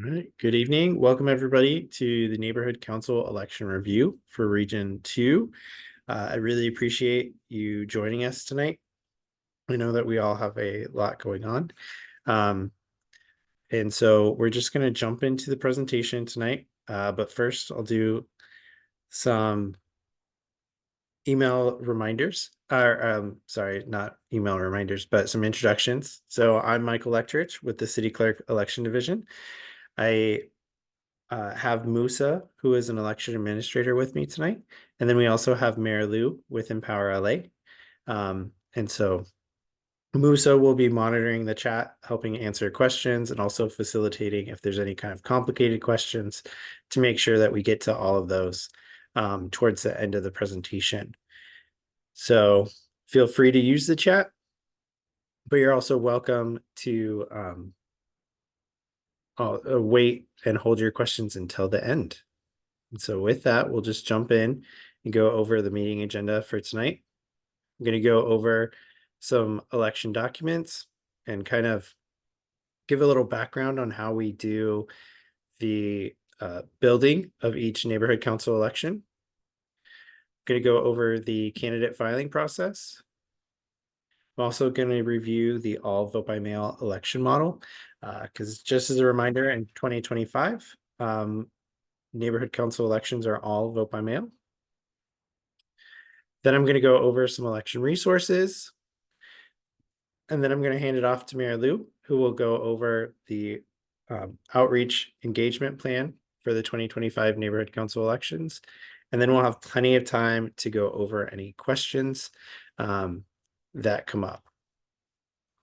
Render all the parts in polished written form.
All right, good evening. Welcome everybody to the Neighborhood Council Election Review for Region 2. I really appreciate you joining us tonight. I know that we all have a lot going on. And so we're just going to jump into the presentation tonight. But first, I'll do some email reminders. Sorry, not email reminders, but some introductions. So I'm Michael Lectrich with the City Clerk Election Division. I have Musa, who is an election administrator with me tonight. And then we also have Mayor Lou with Empower LA. And so Musa will be monitoring the chat, helping answer questions, and also facilitating if there's any kind of complicated questions to make sure that we get to all of those towards the end of the presentation. So feel free to use the chat, but you're also welcome to wait and hold your questions until the end. And so with that, we'll just jump in and go over the meeting agenda for tonight. I'm going to go over some election documents and kind of give a little background on how we do the building of each neighborhood council election. I'm going to go over the candidate filing process. I'm also going to review the all vote by mail election model because just as a reminder, in 2025, neighborhood council elections are all vote by mail. Then I'm going to go over some election resources. And then I'm going to hand it off to Mayor Lou, who will go over the outreach engagement plan for the 2025 neighborhood council elections. And then we'll have plenty of time to go over any questions that come up.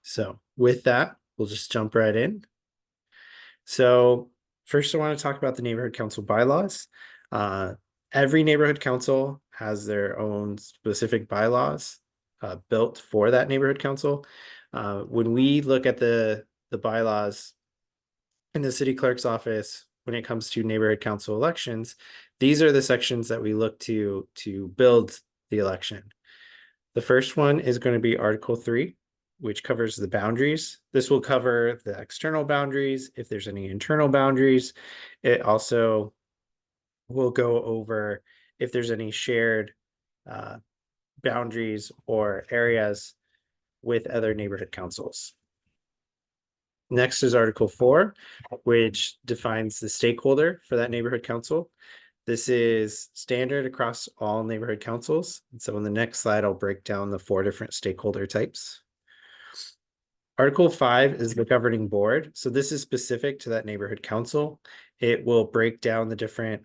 So with that, we'll just jump right in. So first, I want to talk about the neighborhood council bylaws. Every neighborhood council has their own specific bylaws built for that neighborhood council. When we look at the bylaws in the city clerk's office, when it comes to neighborhood council elections, these are the sections that we look to build the election. The first one is going to be Article 3, which covers the boundaries. This will cover the external boundaries, if there's any internal boundaries. It also will go over if there's any shared boundaries or areas with other neighborhood councils. Next is Article 4, which defines the stakeholder for that neighborhood council. This is standard across all neighborhood councils. And so in the next slide, I'll break down the 4 different stakeholder types. Article 5 is the governing board. So this is specific to that neighborhood council. It will break down the different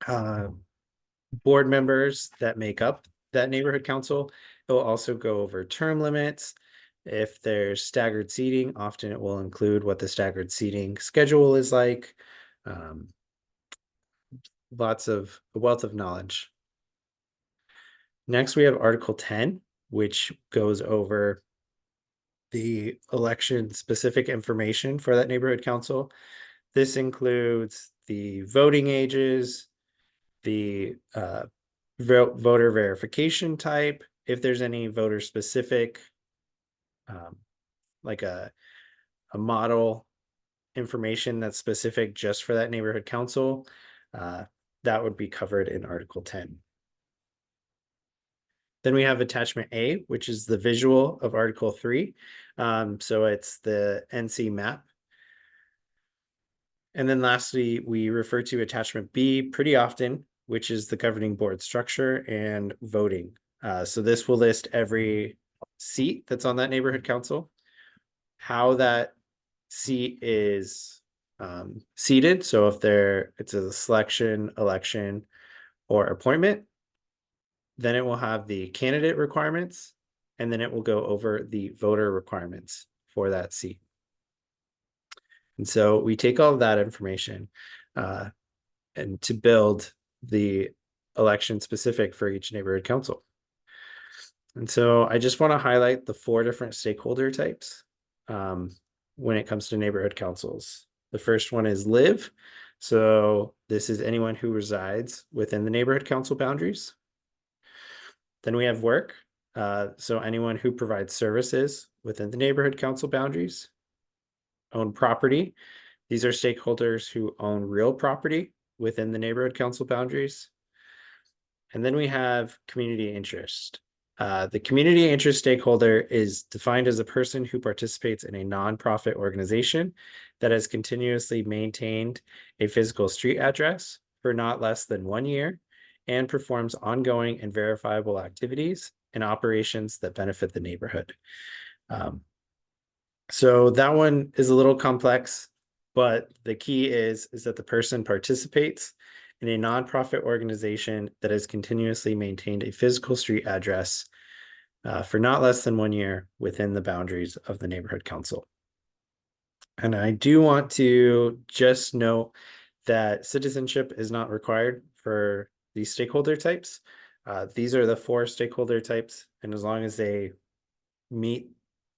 board members that make up that neighborhood council. It will also go over term limits. If there's staggered seating, often it will include what the staggered seating schedule is like. Lots of a wealth of knowledge. Next, we have Article 10, which goes over the election specific information for that neighborhood council. This includes the voting ages, the voter verification type, if there's any voter specific, like a model information that's specific just for that neighborhood council, that would be covered in Article 10. Then we have attachment A, which is the visual of Article 3. So it's the NC map. And then lastly, we refer to attachment B pretty often, which is the governing board structure and voting. So this will list every seat that's on that neighborhood council, how that seat is seated. So if it's a selection, election, or appointment, then it will have the candidate requirements, and then it will go over the voter requirements for that seat. And so we take all of that information and to build the election specific for each neighborhood council. And so I just want to highlight the 4 different stakeholder types when it comes to neighborhood councils. The first one is live. So this is anyone who resides within the neighborhood council boundaries. Then we have work. So anyone who provides services within the neighborhood council boundaries. Own property. These are stakeholders who own real property within the neighborhood council boundaries. And then we have community interest. The community interest stakeholder is defined as a person who participates in a nonprofit organization that has continuously maintained a physical street address for not less than 1 year and performs ongoing and verifiable activities and operations that benefit the neighborhood. So that one is a little complex, but the key is that the person participates in a nonprofit organization that has continuously maintained a physical street address for not less than 1 year within the boundaries of the neighborhood council. And I do want to just note that citizenship is not required for these stakeholder types. These are the 4 stakeholder types, and as long as they meet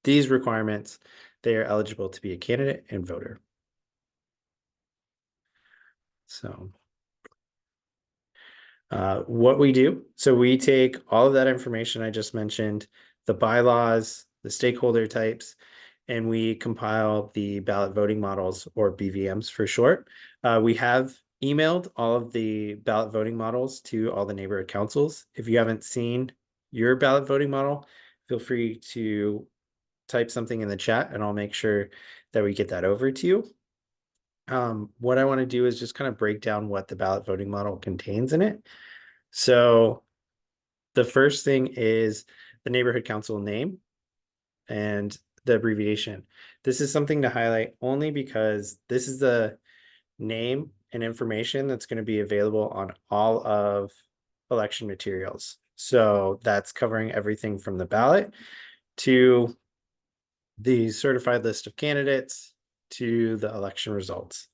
these requirements, they are eligible to be a candidate and voter. So what we do, so we take all of that information I just mentioned, the bylaws, the stakeholder types, and we compile the ballot voting models, or BVMs for short. We have emailed all of the ballot voting models to all the neighborhood councils. If you haven't seen your ballot voting model, feel free to type something in the chat and I'll make sure that we get that over to you. What I want to do is just kind of break down what the ballot voting model contains in it. So the first thing is the neighborhood council name and the abbreviation. This is something to highlight only because this is the name and information that's going to be available on all of election materials. So that's covering everything from the ballot to the certified list of candidates to the election results.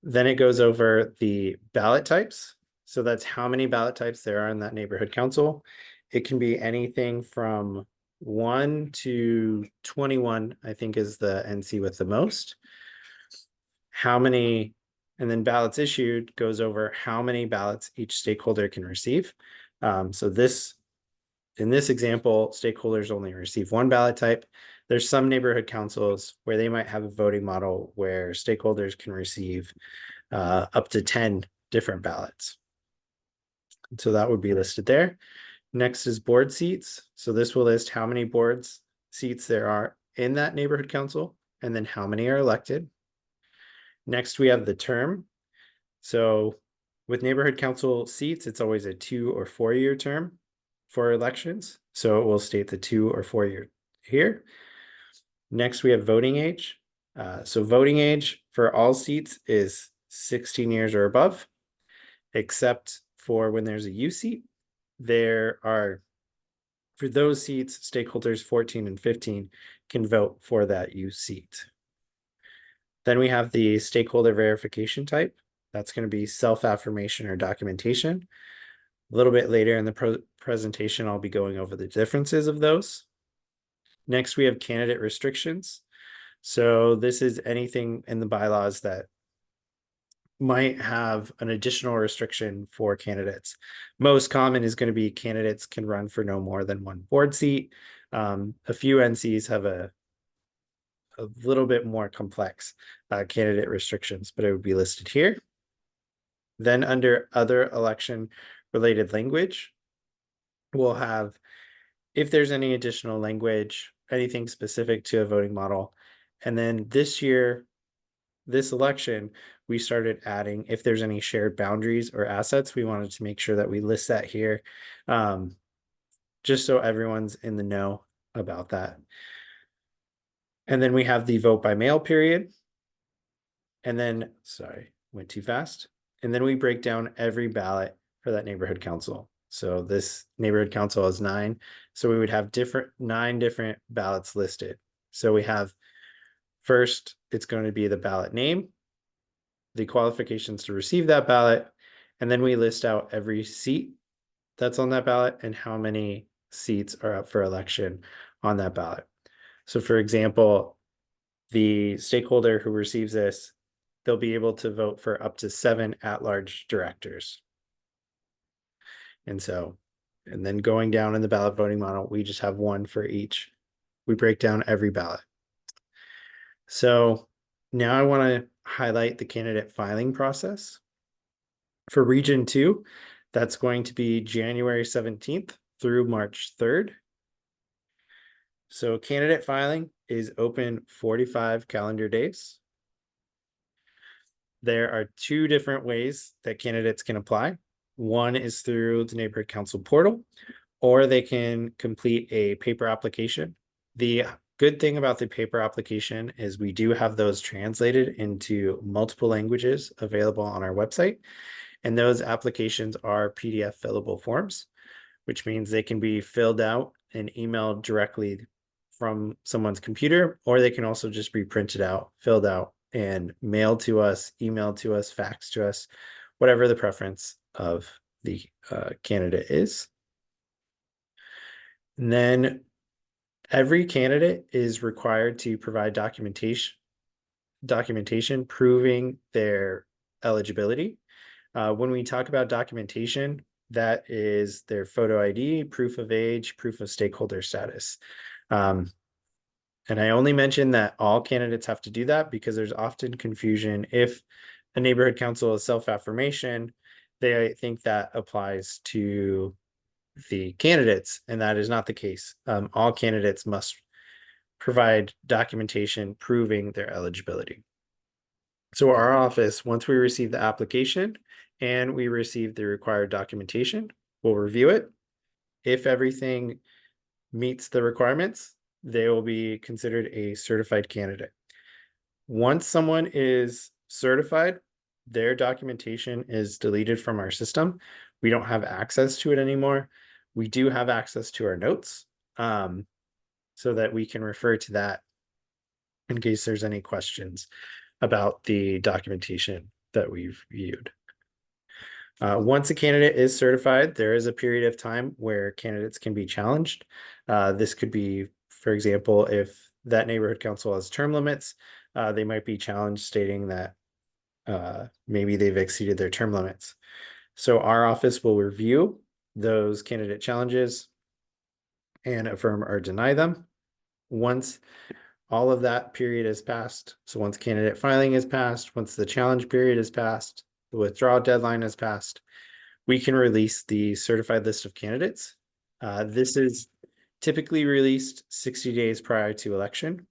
Then it goes over the ballot types. So that's how many ballot types there are in that neighborhood council. It can be anything from 1 to 21, I think, is the NC with the most. How many, and then ballots issued goes over how many ballots each stakeholder can receive. So in this example, stakeholders only receive 1 ballot type. There's some neighborhood councils where they might have a voting model where stakeholders can receive up to 10 different ballots. So that would be listed there. Next is board seats. So this will list how many boards seats there are in that neighborhood council and then how many are elected. Next, we have the term. So with neighborhood council seats, it's always a 2 or 4 year term for elections. So it will state the 2 or 4 year here. Next, we have voting age. So voting age for all seats is 16 years or above, except for when there's a U seat. There are, for those seats, stakeholders 14 and 15 can vote for that U seat. Then we have the stakeholder verification type. That's going to be self-affirmation or documentation. A little bit later in the presentation, I'll be going over the differences of those. Next, we have candidate restrictions. So this is anything in the bylaws that might have an additional restriction for candidates. Most common is going to be candidates can run for no more than 1 board seat. A few NCs have a little bit more complex candidate restrictions, but it would be listed here. Then under other election related language, we'll have, if there's any additional language, anything specific to a voting model. And then this year, this election, we started adding, if there's any shared boundaries or assets, we wanted to make sure that we list that here, just so everyone's in the know about that. And then we have the vote by mail period. And then, sorry, went too fast. And then we break down every ballot for that neighborhood council. So this neighborhood council has 9. So we would have 9 different ballots listed. So we have, first, it's going to be the ballot name, the qualifications to receive that ballot, and then we list out every seat that's on that ballot and how many seats are up for election on that ballot. So for example, the stakeholder who receives this, they'll be able to vote for up to 7 at-large directors. And then going down in the ballot voting model, we just have 1 for each. We break down every ballot. So now I want to highlight the candidate filing process. For Region 2, that's going to be January 17th through March 3rd. So candidate filing is open 45 calendar days. There are two different ways that candidates can apply. One is through the neighborhood council portal, or they can complete a paper application. The good thing about the paper application is we do have those translated into multiple languages available on our website. And those applications are PDF fillable forms, which means they can be filled out and emailed directly from someone's computer, or they can also just be printed out, filled out, and mailed to us, emailed to us, faxed to us, whatever the preference of the candidate is. And then every candidate is required to provide documentation proving their eligibility. When we talk about documentation, that is their photo ID, proof of age, proof of stakeholder status. And I only mention that all candidates have to do that because there's often confusion. If a neighborhood council is self-affirmation, they think that applies to the candidates, and that is not the case. All candidates must provide documentation proving their eligibility. So our office, once we receive the application and we receive the required documentation, we'll review it. If everything meets the requirements, they will be considered a certified candidate. Once someone is certified, their documentation is deleted from our system. We don't have access to it anymore. We do have access to our notes, so that we can refer to that in case there's any questions about the documentation that we've viewed. Once a candidate is certified, there is a period of time where candidates can be challenged. This could be, for example, if that neighborhood council has term limits, they might be challenged stating that maybe they've exceeded their term limits. So our office will review those candidate challenges and affirm or deny them. Once all of that period is passed, so once candidate filing is passed, once the challenge period is passed, the withdrawal deadline is passed, we can release the certified list of candidates. This is typically released 60 days prior to election.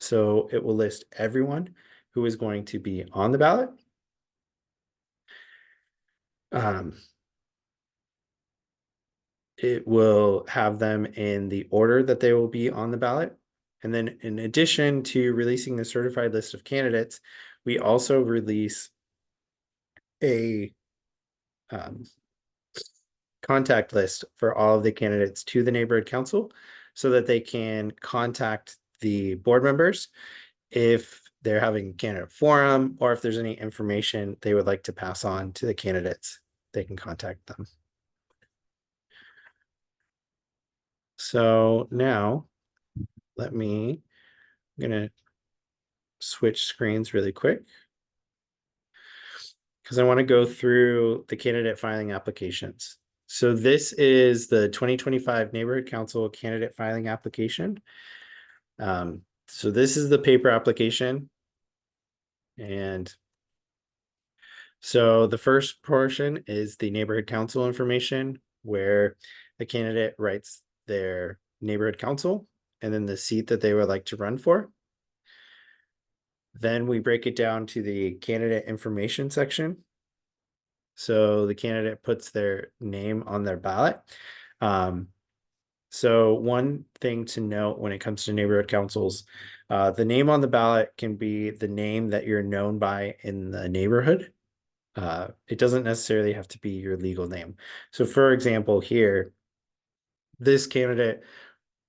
So it will list everyone who is going to be on the ballot. It will have them in the order that they will be on the ballot. And then in addition to releasing the certified list of candidates, we also release a contact list for all of the candidates to the neighborhood council so that they can contact the board members if they're having candidate forum or if there's any information they would like to pass on to the candidates, they can contact them. So now I'm gonna switch screens really quick because I want to go through the candidate filing applications. So this is the 2025 Neighborhood Council candidate filing application. So this is the paper application. And so the first portion is the neighborhood council information where the candidate writes their neighborhood council and then the seat that they would like to run for. Then we break it down to the candidate information section. So the candidate puts their name on their ballot. So one thing to note when it comes to neighborhood councils, the name on the ballot can be the name that you're known by in the neighborhood. It doesn't necessarily have to be your legal name. So for example, here, this candidate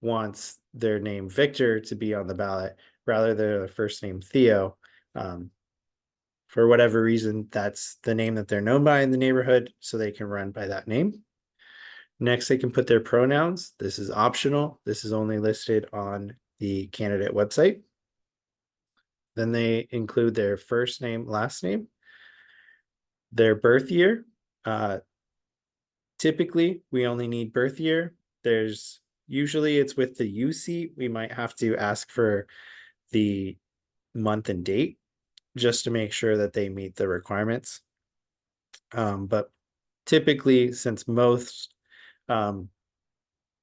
wants their name Victor to be on the ballot rather than their first name Theo. For whatever reason, that's the name that they're known by in the neighborhood, so they can run by that name. Next, they can put their pronouns. This is optional. This is only listed on the candidate website. Then they include their first name, last name, their birth year. Typically, we only need birth year. Usually it's with the UC. We might have to ask for the month and date. just to make sure that they meet the requirements. But typically, since most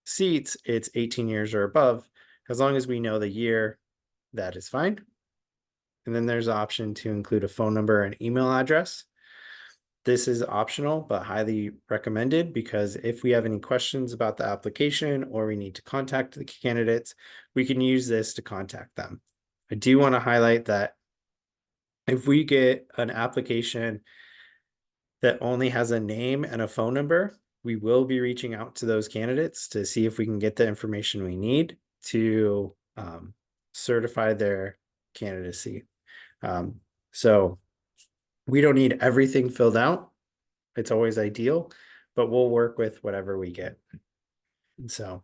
seats, it's 18 years or above, as long as we know the year, that is fine. And then there's an option to include a phone number and email address. This is optional, but highly recommended, because if we have any questions about the application or we need to contact the candidates, we can use this to contact them. I do want to highlight that if we get an application that only has a name and a phone number, we will be reaching out to those candidates to see if we can get the information we need to certify their candidacy. So we don't need everything filled out. It's always ideal, but we'll work with whatever we get. And so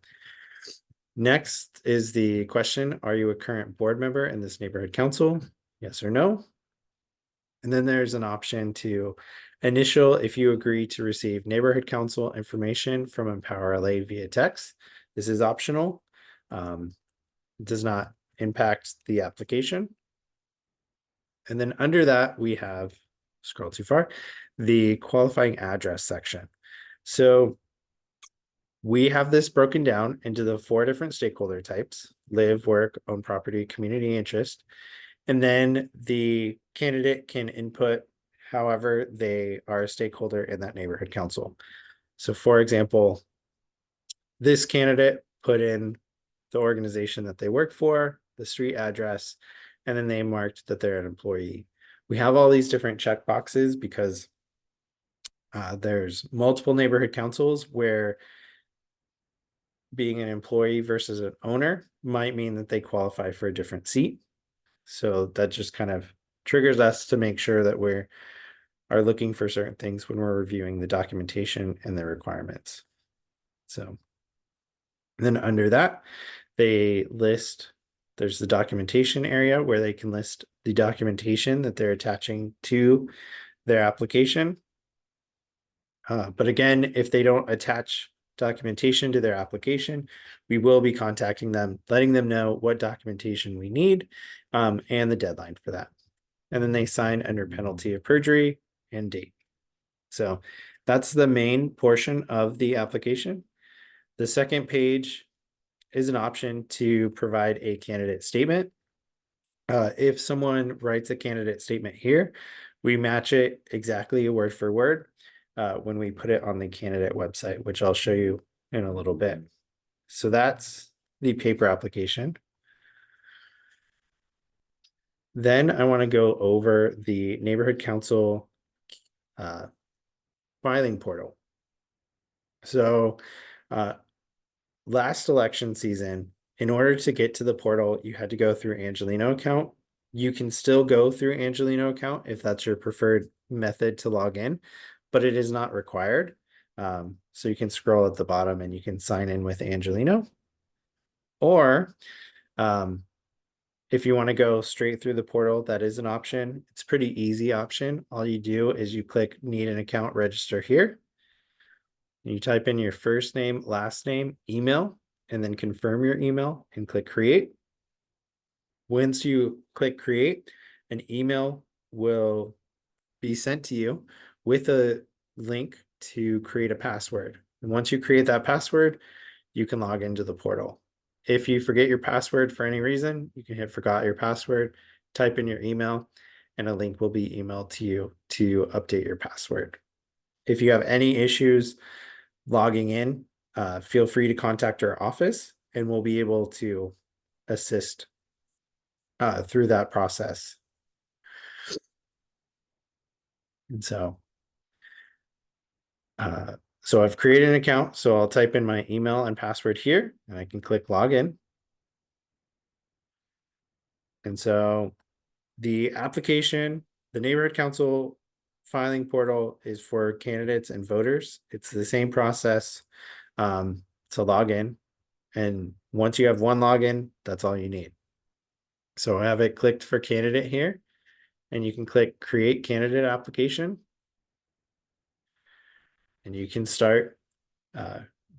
next is the question, are you a current board member in this neighborhood council? Yes or no? And then there's an option to initial if you agree to receive neighborhood council information from Empower LA via text. This is optional. It does not impact the application. And then under that, we have, scroll too far, the qualifying address section. So we have this broken down into the 4 different stakeholder types: live, work, own property, community interest. And then the candidate can input however they are a stakeholder in that neighborhood council. So for example, this candidate put in the organization that they work for, the street address, and then they marked that they're an employee. We have all these different check boxes because there's multiple neighborhood councils where being an employee versus an owner might mean that they qualify for a different seat. So that just kind of triggers us to make sure that we are looking for certain things when we're reviewing the documentation and the requirements. So then under that, they list, there's the documentation area where they can list the documentation that they're attaching to their application. But again, if they don't attach documentation to their application, we will be contacting them, letting them know what documentation we need, and the deadline for that. And then they sign under penalty of perjury and date. So that's the main portion of the application. The second page is an option to provide a candidate statement. If someone writes a candidate statement here, we match it exactly word for word when we put it on the candidate website, which I'll show you in a little bit. So that's the paper application. Then I want to go over the neighborhood council filing portal. So last election season, in order to get to the portal, you had to go through Angelino account. You can still go through Angelino account if that's your preferred method to log in, but it is not required. So you can scroll at the bottom and you can sign in with Angelino. Or if you want to go straight through the portal, that is an option. It's a pretty easy option. All you do is you click need an account register here. You type in your first name, last name, email, and then confirm your email and click create. Once you click create, an email will be sent to you with a link to create a password. And once you create that password, you can log into the portal. If you forget your password for any reason, you can hit forgot your password, type in your email, and a link will be emailed to you to update your password. If you have any issues logging in, feel free to contact our office and we'll be able to assist through that process. And so I've created an account, so I'll type in my email and password here and I can click login. And so the application, the neighborhood council filing portal is for candidates and voters. It's the same process to log in. And once you have one login, that's all you need. So I have it clicked for candidate here, and you can click create candidate application. And you can start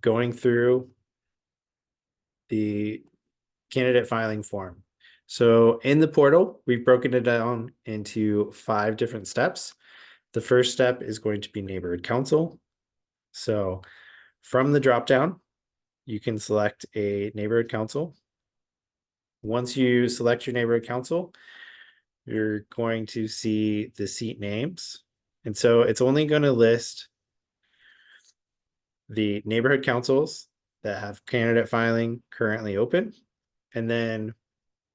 going through the candidate filing form. So in the portal, we've broken it down into 5 different steps. The first step is going to be neighborhood council. So from the dropdown, you can select a neighborhood council. Once you select your neighborhood council, you're going to see the seat names. And so it's only going to list the neighborhood councils that have candidate filing currently open. And then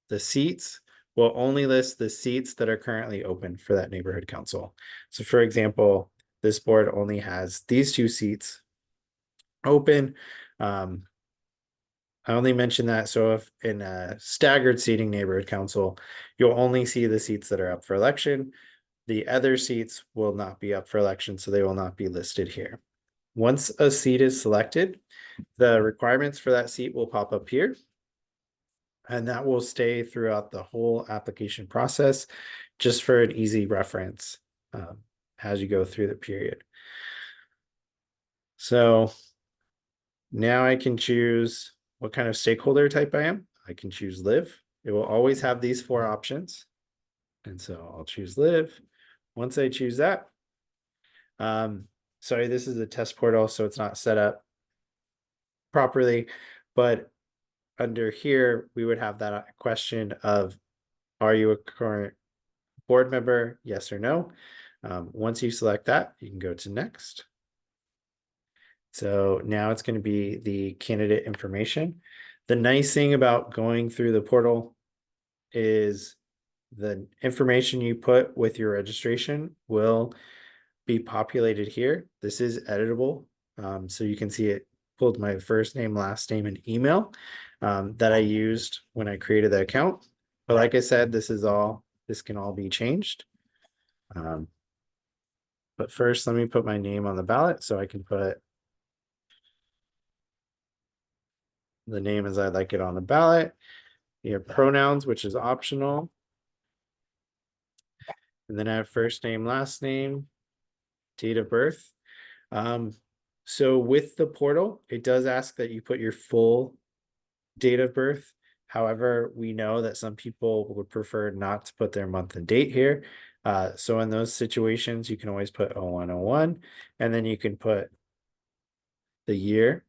the seats will only list the seats that are currently open for that neighborhood council. So for example, this board only has these 2 seats open. I only mention that so if in a staggered seating neighborhood council, you'll only see the seats that are up for election. The other seats will not be up for election, so they will not be listed here. Once a seat is selected, the requirements for that seat will pop up here. And that will stay throughout the whole application process, just for an easy reference as you go through the period. So now I can choose what kind of stakeholder type I am. I can choose live. It will always have these 4 options. And so I'll choose live. Once I choose that, sorry, this is a test portal, so it's not set up properly, but under here, we would have that question of, are you a current board member? Yes or no. Once you select that, you can go to next. So now it's going to be the candidate information. The nice thing about going through the portal is the information you put with your registration will be populated here. This is editable. So you can see it pulled my first name, last name, and email that I used when I created the account. But like I said, this can all be changed. But first, let me put my name on the ballot so I can put the name as I like it on the ballot. You have pronouns, which is optional. And then I have first name, last name, date of birth. So with the portal, it does ask that you put your full date of birth. However, we know that some people would prefer not to put their month and date here. So in those situations, you can always put 0101, and then you can put the year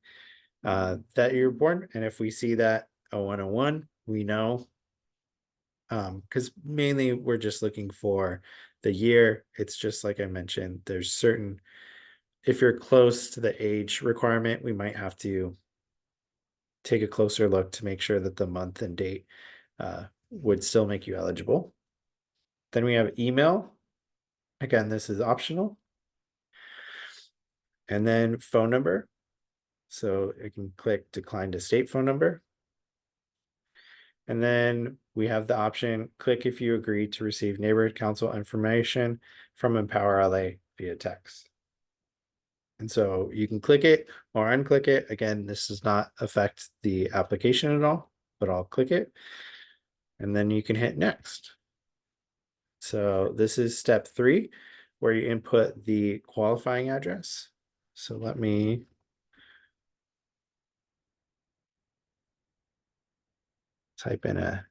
that you're born. And if we see that 0101, we know, because mainly we're just looking for the year. It's just like I mentioned, there's certain, if you're close to the age requirement, we might have to take a closer look to make sure that the month and date would still make you eligible. Then we have email. Again, this is optional. And then phone number. So I can click decline to state phone number. And then we have the option, click if you agree to receive neighborhood council information from Empower LA via text. And so you can click it or unclick it. Again, this does not affect the application at all, but I'll click it. And then you can hit next. So this is step 3, where you input the qualifying address. So let me type in a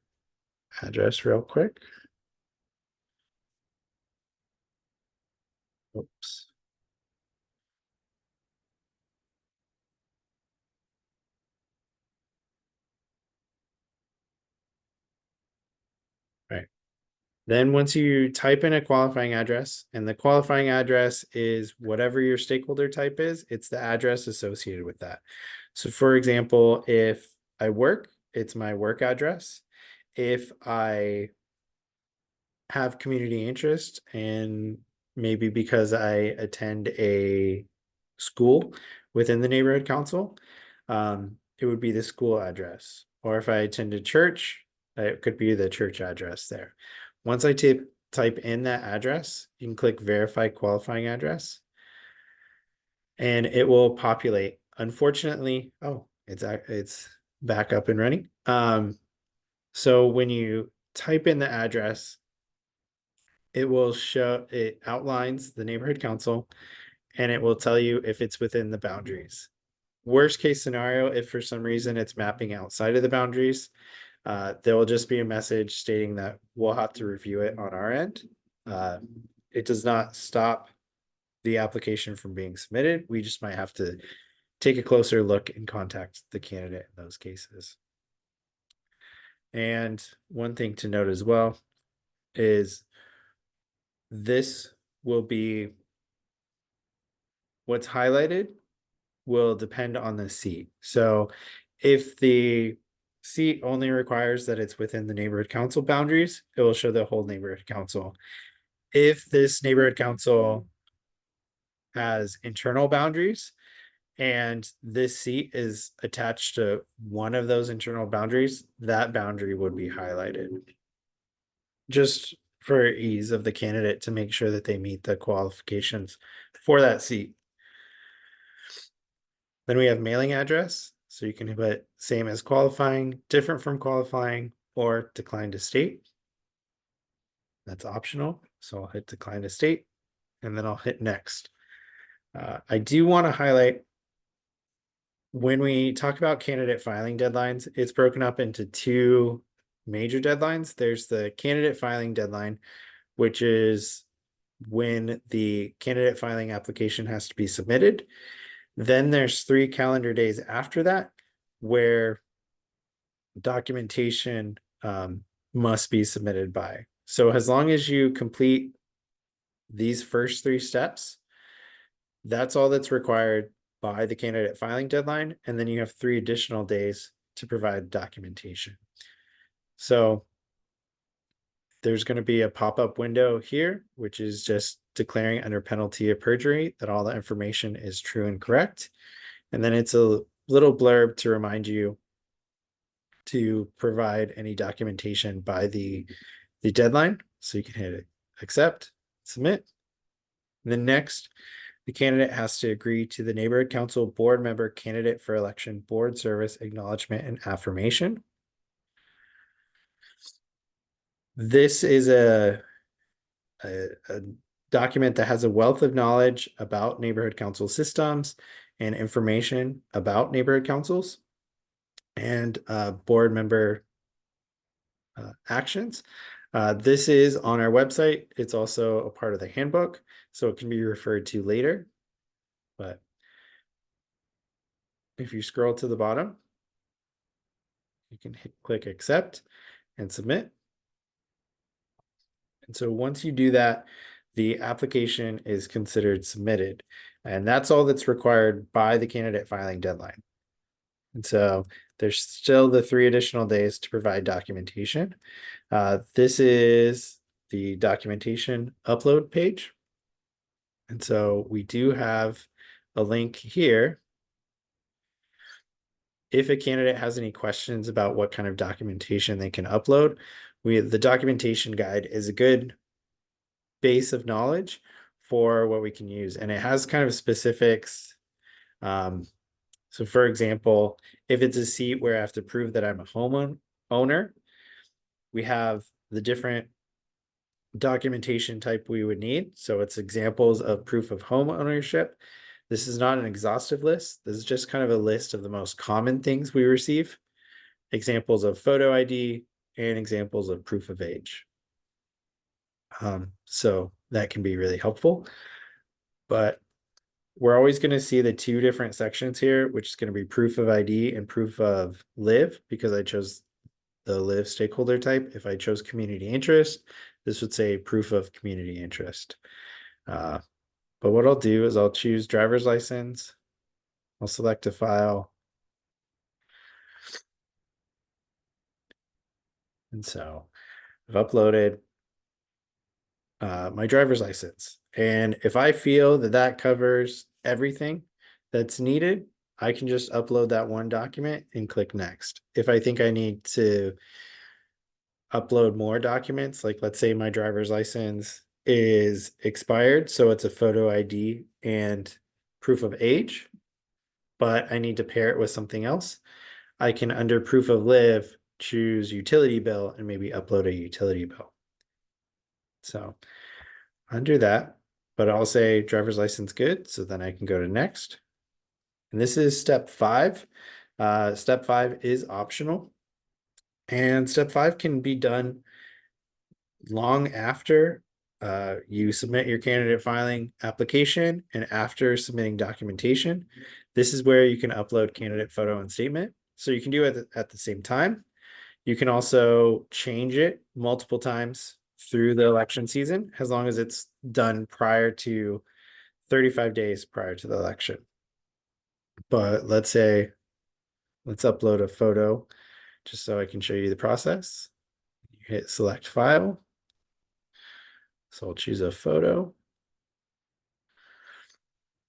address real quick. Oops. Right. Then once you type in a qualifying address, and the qualifying address is whatever your stakeholder type is, it's the address associated with that. So for example, if I work, it's my work address. If I have community interest, and maybe because I attend a school within the neighborhood council, it would be the school address. Or if I attend a church, it could be the church address there. Once I type in that address, you can click verify qualifying address, and it will populate. Unfortunately, oh, it's back up and running. So when you type in the address, it will show, it outlines the neighborhood council, and it will tell you if it's within the boundaries. Worst case scenario, if for some reason it's mapping outside of the boundaries, There will just be a message stating that we'll have to review it on our end. It does not stop the application from being submitted. We just might have to take a closer look and contact the candidate in those cases. And one thing to note as well is this will be what's highlighted will depend on the seat. So if the seat only requires that it's within the neighborhood council boundaries, it will show the whole neighborhood council. If this neighborhood council has internal boundaries and this seat is attached to one of those internal boundaries, that boundary would be highlighted. Just for ease of the candidate to make sure that they meet the qualifications for that seat. Then we have mailing address. So you can put same as qualifying, different from qualifying, or decline to state. That's optional. So I'll hit decline to state and then I'll hit next. I do want to highlight when we talk about candidate filing deadlines, it's broken up into two major deadlines. There's the candidate filing deadline, which is when the candidate filing application has to be submitted. Then there's 3 calendar days after that where documentation must be submitted by. So as long as you complete these first 3 steps, that's all that's required by the candidate filing deadline. And then you have 3 additional days to provide documentation. So there's going to be a pop-up window here, which is just declaring under penalty of perjury that all the information is true and correct. And then it's a little blurb to remind you to provide any documentation by the deadline. So you can hit it, accept, submit. And then next, the candidate has to agree to the neighborhood council board member candidate for election board service acknowledgement and affirmation. This is a document that has a wealth of knowledge about neighborhood council systems and information about neighborhood councils and board member actions. This is on our website. It's also a part of the handbook, so it can be referred to later. But if you scroll to the bottom, you can click accept and submit. And so once you do that, the application is considered submitted. And that's all that's required by the candidate filing deadline. And so there's still the 3 additional days to provide documentation. This is the documentation upload page. And so we do have a link here. If a candidate has any questions about what kind of documentation they can upload, the documentation guide is a good base of knowledge for what we can use. And it has kind of specifics. So for example, if it's a seat where I have to prove that I'm a homeowner, we have the different documentation type we would need. So it's examples of proof of home ownership. This is not an exhaustive list. This is just kind of a list of the most common things we receive. Examples of photo ID and examples of proof of age. So that can be really helpful. But we're always going to see the 2 different sections here, which is going to be proof of ID and proof of live, because I chose the live stakeholder type. If I chose community interest, this would say proof of community interest. But what I'll do is I'll choose driver's license. I'll select a file. And so I've uploaded my driver's license. And if I feel that that covers everything that's needed, I can just upload that one document and click next. If I think I need to upload more documents, like let's say my driver's license is expired, so it's a photo ID and proof of age, but I need to pair it with something else, I can, under proof of live, choose utility bill and maybe upload a utility bill. So under that, but I'll say driver's license good, so then I can go to next. And this is step 5. Step 5 is optional. And step 5 can be done long after you submit your candidate filing application and after submitting documentation. This is where you can upload candidate photo and statement. So you can do it at the same time. You can also change it multiple times through the election season, as long as it's done prior to 35 days prior to the election. But let's upload a photo just so I can show you the process. You hit select file. So I'll choose a photo.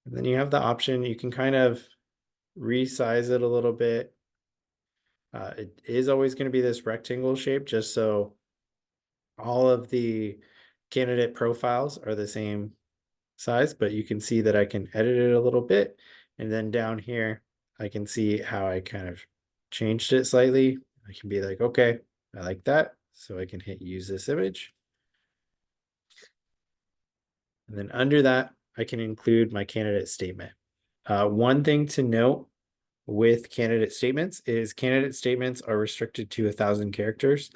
And then you have the option, you can kind of resize it a little bit. It is always going to be this rectangle shape, just so all of the candidate profiles are the same size, but you can see that I can edit it a little bit. And then down here, I can see how I kind of changed it slightly. I can be like, okay, I like that. So I can hit use this image. And then under that, I can include my candidate statement. One thing to note with candidate statements is candidate statements are restricted to 1,000 characters.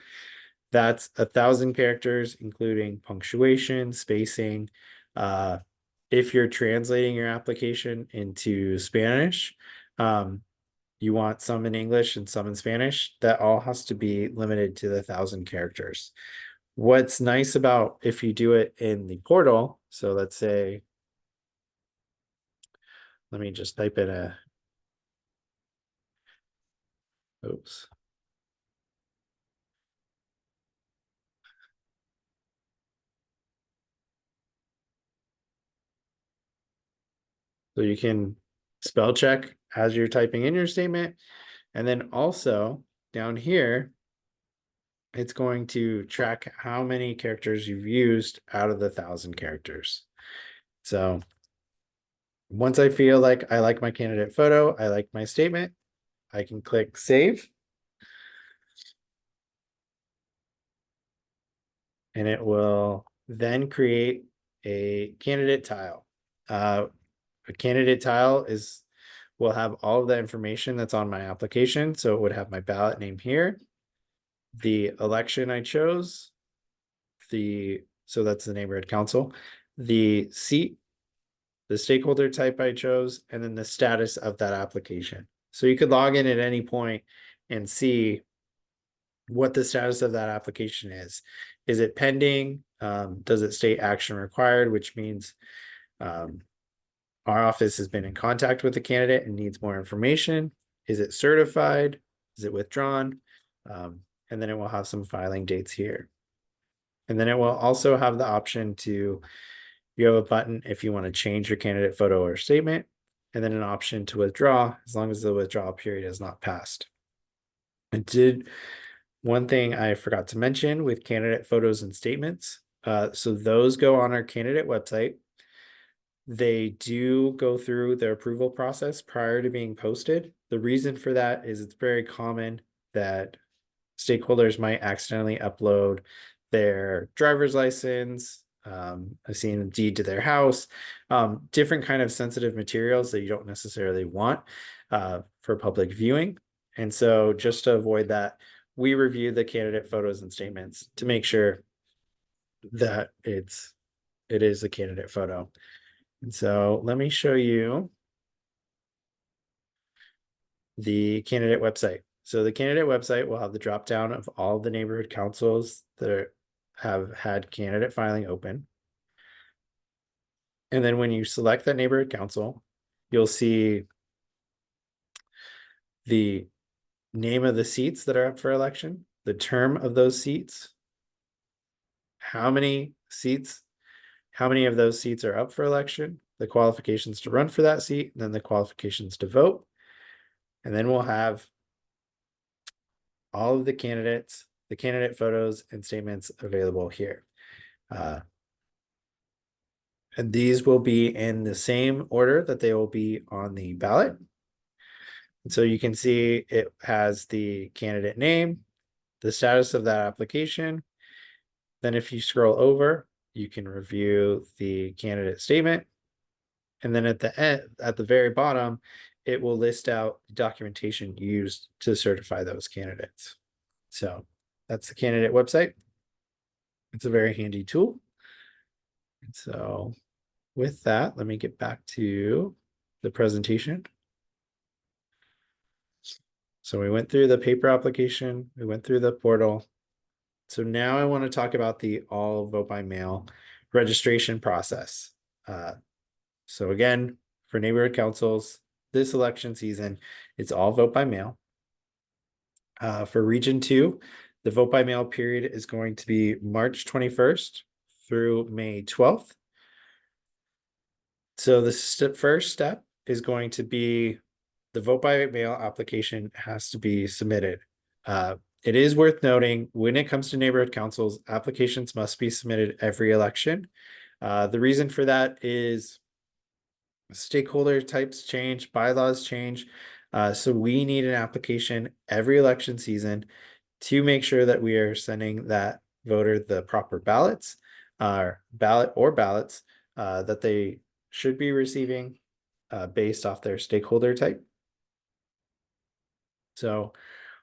That's 1,000 characters, including punctuation, spacing. If you're translating your application into Spanish, you want some in English and some in Spanish. That all has to be limited to the 1,000 characters. What's nice about if you do it in the portal, so let's say, let me just type in oops. So you can spell check as you're typing in your statement. And then also down here, it's going to track how many characters you've used out of the 1,000 characters. So once I feel like I like my candidate photo, I like my statement, I can click save. And it will then create a candidate tile. A candidate tile will have all of the information that's on my application. So it would have my ballot name here, the election I chose, so that's the neighborhood council, the seat, the stakeholder type I chose, and then the status of that application. So you could log in at any point and see what the status of that application is. Is it pending? Does it state action required, which means our office has been in contact with the candidate and needs more information? Is it certified? Is it withdrawn? And then it will have some filing dates here. And then it will also have the option to, you have a button if you want to change your candidate photo or statement, and then an option to withdraw as long as the withdrawal period has not passed. One thing I forgot to mention with candidate photos and statements. So those go on our candidate website. They do go through their approval process prior to being posted. The reason for that is it's very common that stakeholders might accidentally upload their driver's license. I've seen a deed to their house, different kind of sensitive materials that you don't necessarily want for public viewing. And so just to avoid that, we review the candidate photos and statements to make sure that it is a candidate photo. And so let me show you the candidate website. So the candidate website will have the drop down of all the neighborhood councils that have had candidate filing open. And then when you select that neighborhood council, you'll see the name of the seats that are up for election, the term of those seats, how many of those seats are up for election, the qualifications to run for that seat, and then the qualifications to vote. And then we'll have all of the candidates, the candidate photos and statements available here. And these will be in the same order that they will be on the ballot. And so you can see it has the candidate name, the status of that application. Then if you scroll over, you can review the candidate statement. And then at the end, at the very bottom, it will list out the documentation used to certify those candidates. So that's the candidate website. It's a very handy tool. And so with that, let me get back to the presentation. So we went through the paper application, we went through the portal. So now I want to talk about the all vote by mail registration process. So again, for neighborhood councils, this election season, it's all vote by mail. For Region 2, the vote by mail period is going to be March 21st through May 12th. So the first step is going to be the vote by mail application has to be submitted. It is worth noting when it comes to neighborhood councils, applications must be submitted every election. The reason for that is stakeholder types change, bylaws change. So we need an application every election season to make sure that we are sending that voter the proper ballots, ballots that they should be receiving based off their stakeholder type. So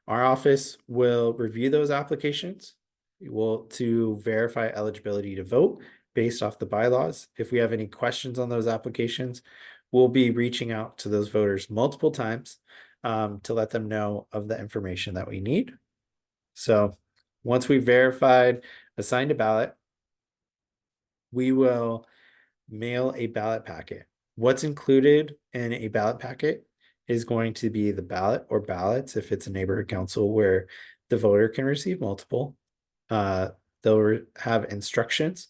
our office will review those applications. To verify eligibility to vote based off the bylaws. If we have any questions on those applications, we'll be reaching out to those voters multiple times to let them know of the information that we need. So once we've verified, assigned a ballot, we will mail a ballot packet. What's included in a ballot packet is going to be the ballot or ballots if it's a neighborhood council where the voter can receive multiple. They'll have instructions.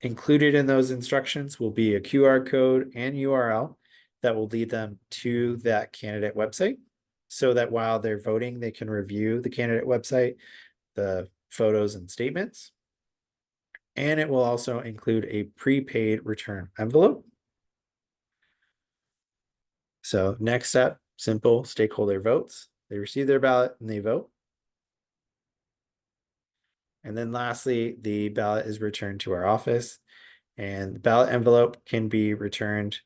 Included in those instructions will be a QR code and URL that will lead them to that candidate website so that while they're voting, they can review the candidate website, the photos and statements. And it will also include a prepaid return envelope. So next step, simple stakeholder votes. They receive their ballot and they vote. And then lastly, the ballot is returned to our office and the ballot envelope can be returned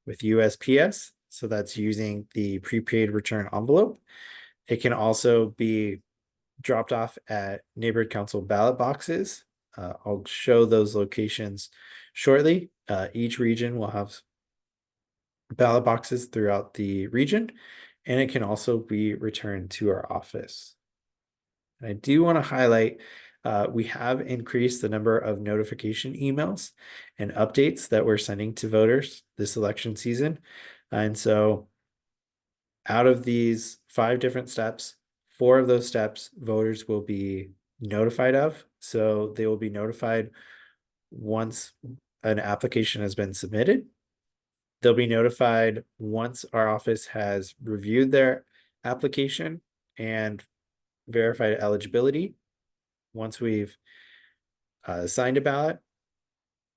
with USPS. So that's using the prepaid return envelope. It can also be dropped off at neighborhood council ballot boxes. I'll show those locations shortly. Each region will have ballot boxes throughout the region, and it can also be returned to our office. And I do want to highlight, we have increased the number of notification emails and updates that we're sending to voters this election season. And so out of these 5 different steps, 4 of those steps voters will be notified of. So they will be notified once an application has been submitted. They'll be notified once our office has reviewed their application and verified eligibility. Once we've signed a ballot,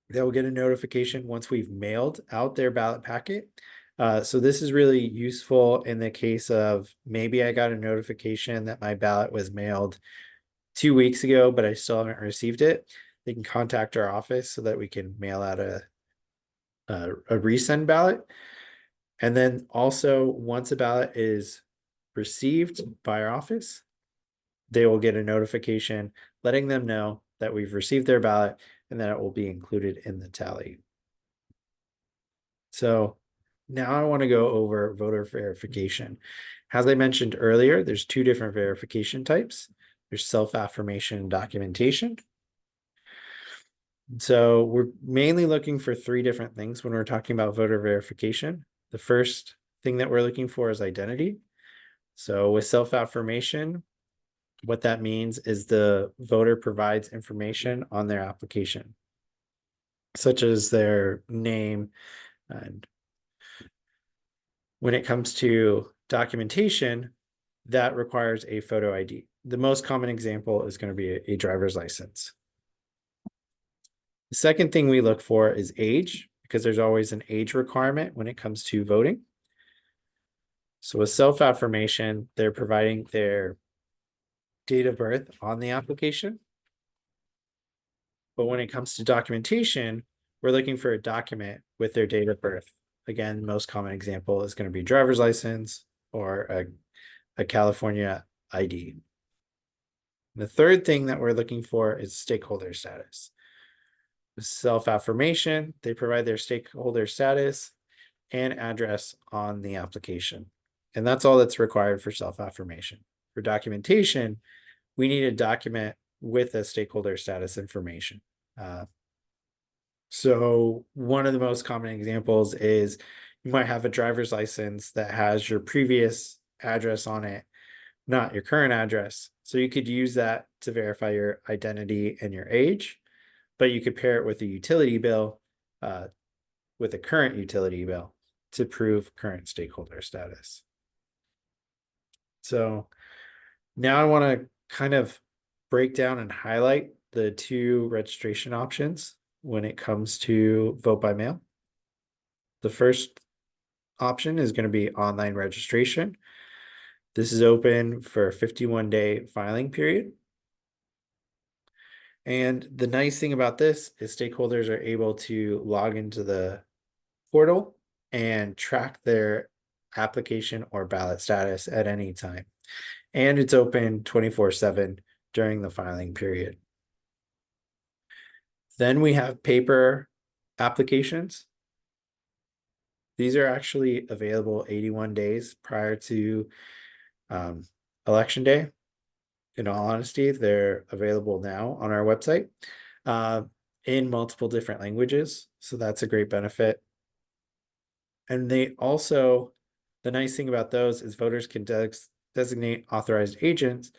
they will get a notification once we've mailed out their ballot packet. So this is really useful in the case of maybe I got a notification that my ballot was mailed 2 weeks ago, but I still haven't received it. They can contact our office so that we can mail out a resend ballot. And then also once a ballot is received by our office, they will get a notification letting them know that we've received their ballot and that it will be included in the tally. So now I want to go over voter verification. As I mentioned earlier, there's 2 different verification types. There's self-affirmation and documentation. So we're mainly looking for 3 different things when we're talking about voter verification. The first thing that we're looking for is identity. So with self-affirmation, what that means is the voter provides information on their application, such as their name. And when it comes to documentation, that requires a photo ID. The most common example is going to be a driver's license. The second thing we look for is age, because there's always an age requirement when it comes to voting. So with self-affirmation, they're providing their date of birth on the application. But when it comes to documentation, we're looking for a document with their date of birth. Again, most common example is going to be driver's license or a California ID. The third thing that we're looking for is stakeholder status. Self-affirmation, they provide their stakeholder status and address on the application. And that's all that's required for self-affirmation. For documentation, we need a document with a stakeholder status information. So one of the most common examples is you might have a driver's license that has your previous address on it, not your current address. So you could use that to verify your identity and your age, but you could pair it with a utility bill, with a current utility bill to prove current stakeholder status. So now I want to kind of break down and highlight the two registration options when it comes to vote by mail. The first option is going to be online registration. This is open for a 51-day filing period. And the nice thing about this is stakeholders are able to log into the portal and track their application or ballot status at any time. And it's open 24/7 during the filing period. Then we have paper applications. These are actually available 81 days prior to election day. In all honesty, they're available now on our website in multiple different languages. So that's a great benefit. And they also, the nice thing about those is voters can designate authorized agents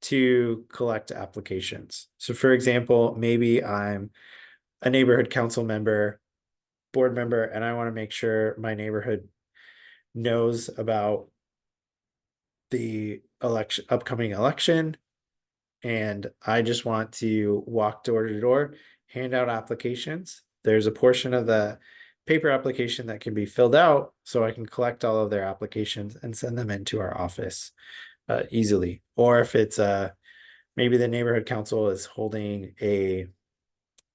to collect applications. So for example, maybe I'm a neighborhood council member, board member, and I want to make sure my neighborhood knows about the upcoming election. And I just want to walk door to door, hand out applications. There's a portion of the paper application that can be filled out so I can collect all of their applications and send them into our office easily. Or if it's maybe the neighborhood council is holding an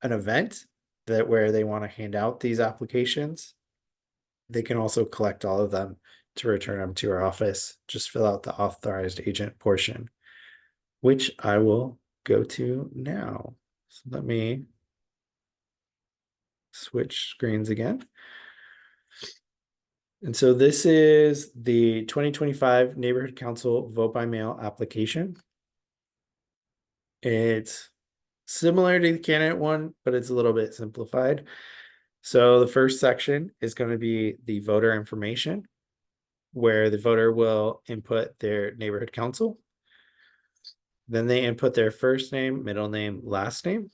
event where they want to hand out these applications, they can also collect all of them to return them to our office. Just fill out the authorized agent portion, which I will go to now. So let me switch screens again. And so this is the 2025 Neighborhood Council Vote by Mail application. It's similar to the candidate one, but it's a little bit simplified. So the first section is going to be the voter information, where the voter will input their neighborhood council. Then they input their first name, middle name, last name,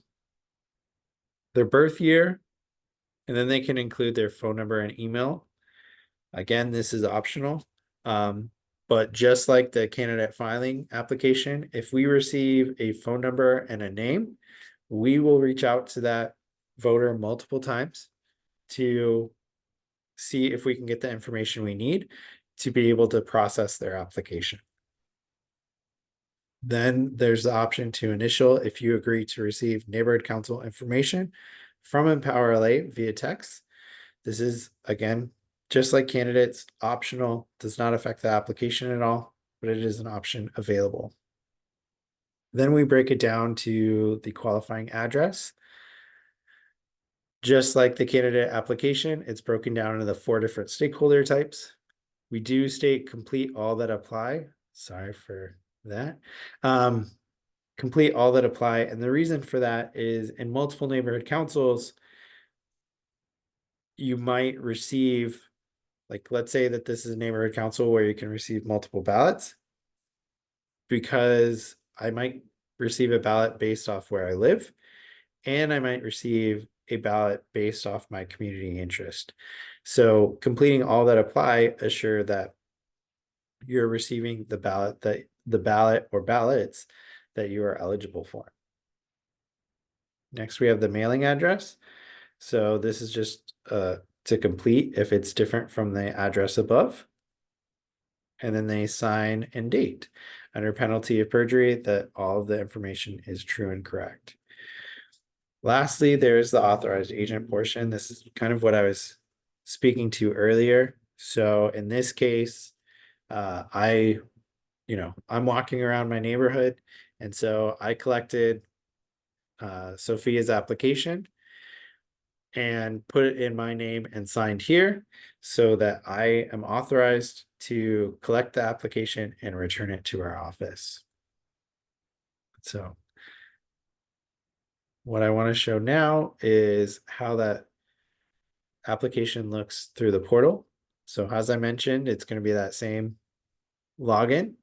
their birth year, and then they can include their phone number and email. Again, this is optional. But just like the candidate filing application, if we receive a phone number and a name, we will reach out to that voter multiple times to see if we can get the information we need to be able to process their application. Then there's the option to initial if you agree to receive neighborhood council information from Empower LA via text. This is, again, just like candidates, optional, does not affect the application at all, but it is an option available. Then we break it down to the qualifying address. Just like the candidate application, it's broken down into the 4 different stakeholder types. We do state complete all that apply. Sorry for that. Complete all that apply. And the reason for that is in multiple neighborhood councils, you might receive, like, let's say that this is a neighborhood council where you can receive multiple ballots, because I might receive a ballot based off where I live, and I might receive a ballot based off my community interest. So completing all that apply assure that you're receiving the ballot or ballots that you are eligible for. Next, we have the mailing address. So this is just to complete if it's different from the address above. And then they sign and date under penalty of perjury that all of the information is true and correct. Lastly, there's the authorized agent portion. This is kind of what I was speaking to earlier. So in this case, I'm walking around my neighborhood And so I collected Sophia's application and put it in my name and signed here so that I am authorized to collect the application and return it to our office. So what I want to show now is how that application looks through the portal. So as I mentioned, it's going to be that same login.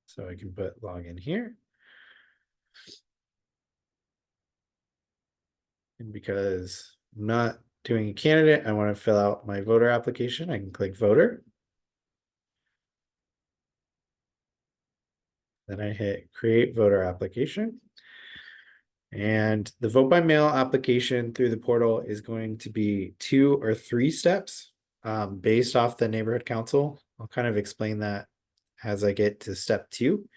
So I can put login here. And because I'm not doing a candidate, I want to fill out my voter application. I can click voter. Then I hit create voter application. And the vote by mail application through the portal is going to be 2 or 3 steps based off the neighborhood council. I'll kind of explain that as I get to step 2.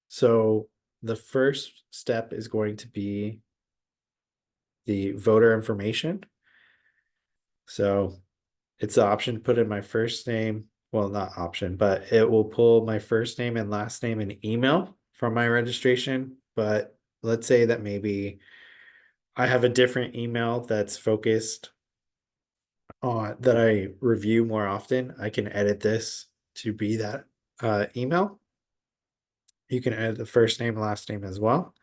So the first step is going to be the voter information. So it's the option to put in my first name. Well, not option, but it will pull my first name and last name and email from my registration. But let's say that maybe I have a different email that's focused on that I review more often. I can edit this to be that email. You can edit the first name, last name as well.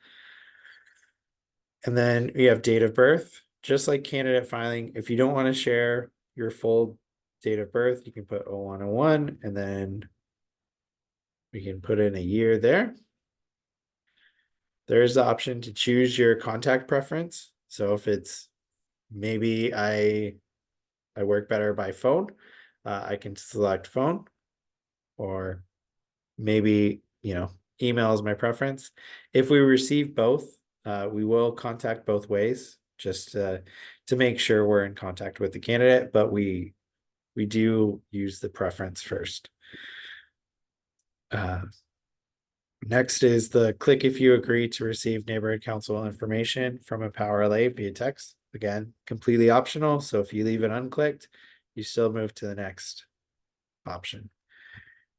And then we have date of birth, just like candidate filing. If you don't want to share your full date of birth, you can put 0101 and then we can put in a year there. There's the option to choose your contact preference. So if it's maybe I work better by phone, I can select phone, or maybe, email is my preference. If we receive both, we will contact both ways just to make sure we're in contact with the candidate, but we do use the preference first. Next is the click if you agree to receive neighborhood council information from a power relay via text. Again, completely optional. So if you leave it unclicked, you still move to the next option.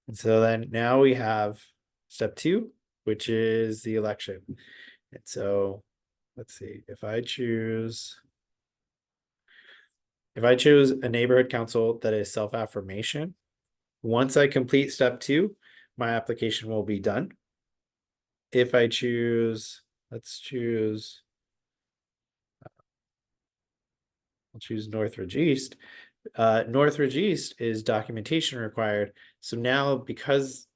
And so then now we have step 2, which is the election. And so let's see, if I choose a neighborhood council that is self-affirmation, once I complete step 2, my application will be done. If I choose, I'll choose Northridge East. Northridge East is documentation required. So now, because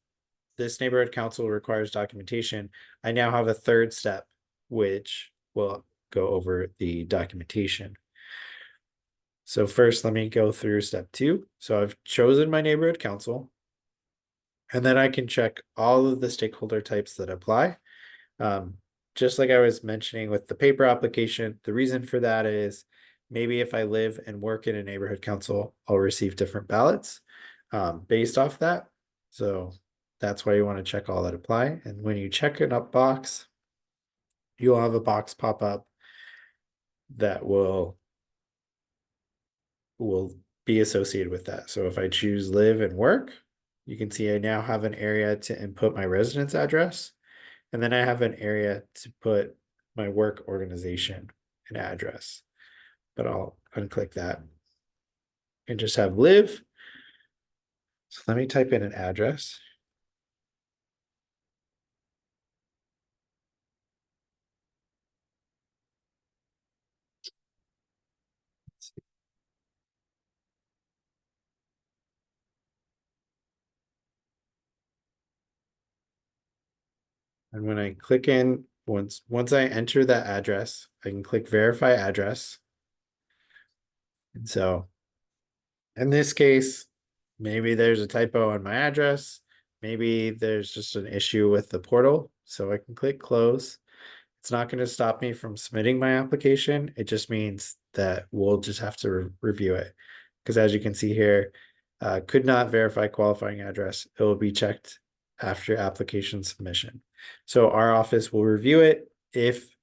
this neighborhood council requires documentation, I now have a third step, which will go over the documentation. So first, let me go through step 2. So I've chosen my neighborhood council, and then I can check all of the stakeholder types that apply. Just like I was mentioning with the paper application, the reason for that is maybe if I live and work in a neighborhood council, I'll receive different ballots based off that. So that's why you want to check all that apply. And when you check an up box, you'll have a box pop up that will be associated with that. So if I choose live and work, you can see I now have an area to input my residence address. And then I have an area to put my work organization and address. But I'll unclick that and just have live. So let me type in an address. And when I click in, once I enter that address, I can click verify address. And so in this case, maybe there's a typo in my address. Maybe there's just an issue with the portal. So I can click close. It's not going to stop me from submitting my application. It just means that we'll just have to review it. Because as you can see here, could not verify qualifying address. It will be checked after application submission. So our office will review it. If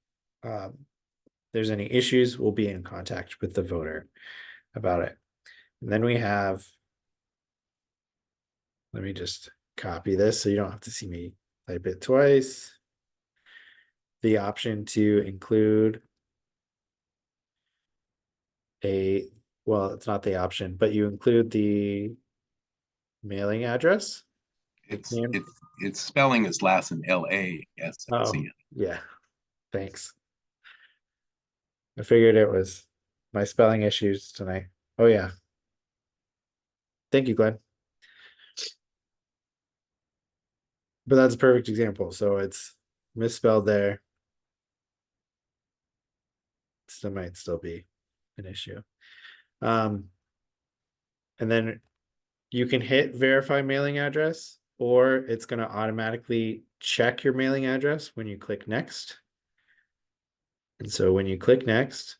there's any issues, we'll be in contact with the voter about it. And then we have, let me just copy this so you don't have to see me type it twice. The option to include well, it's not the option, but you include the mailing address. It's Name. it's spelling his last name Oh, LASSN. yeah. Thanks. I figured it was my spelling issues tonight. Oh, yeah. Thank you, Glenn. But that's a perfect example. So it's misspelled there. Still might still be an issue. And then you can hit verify mailing address, or it's going to automatically check your mailing address when you click next. And so when you click next,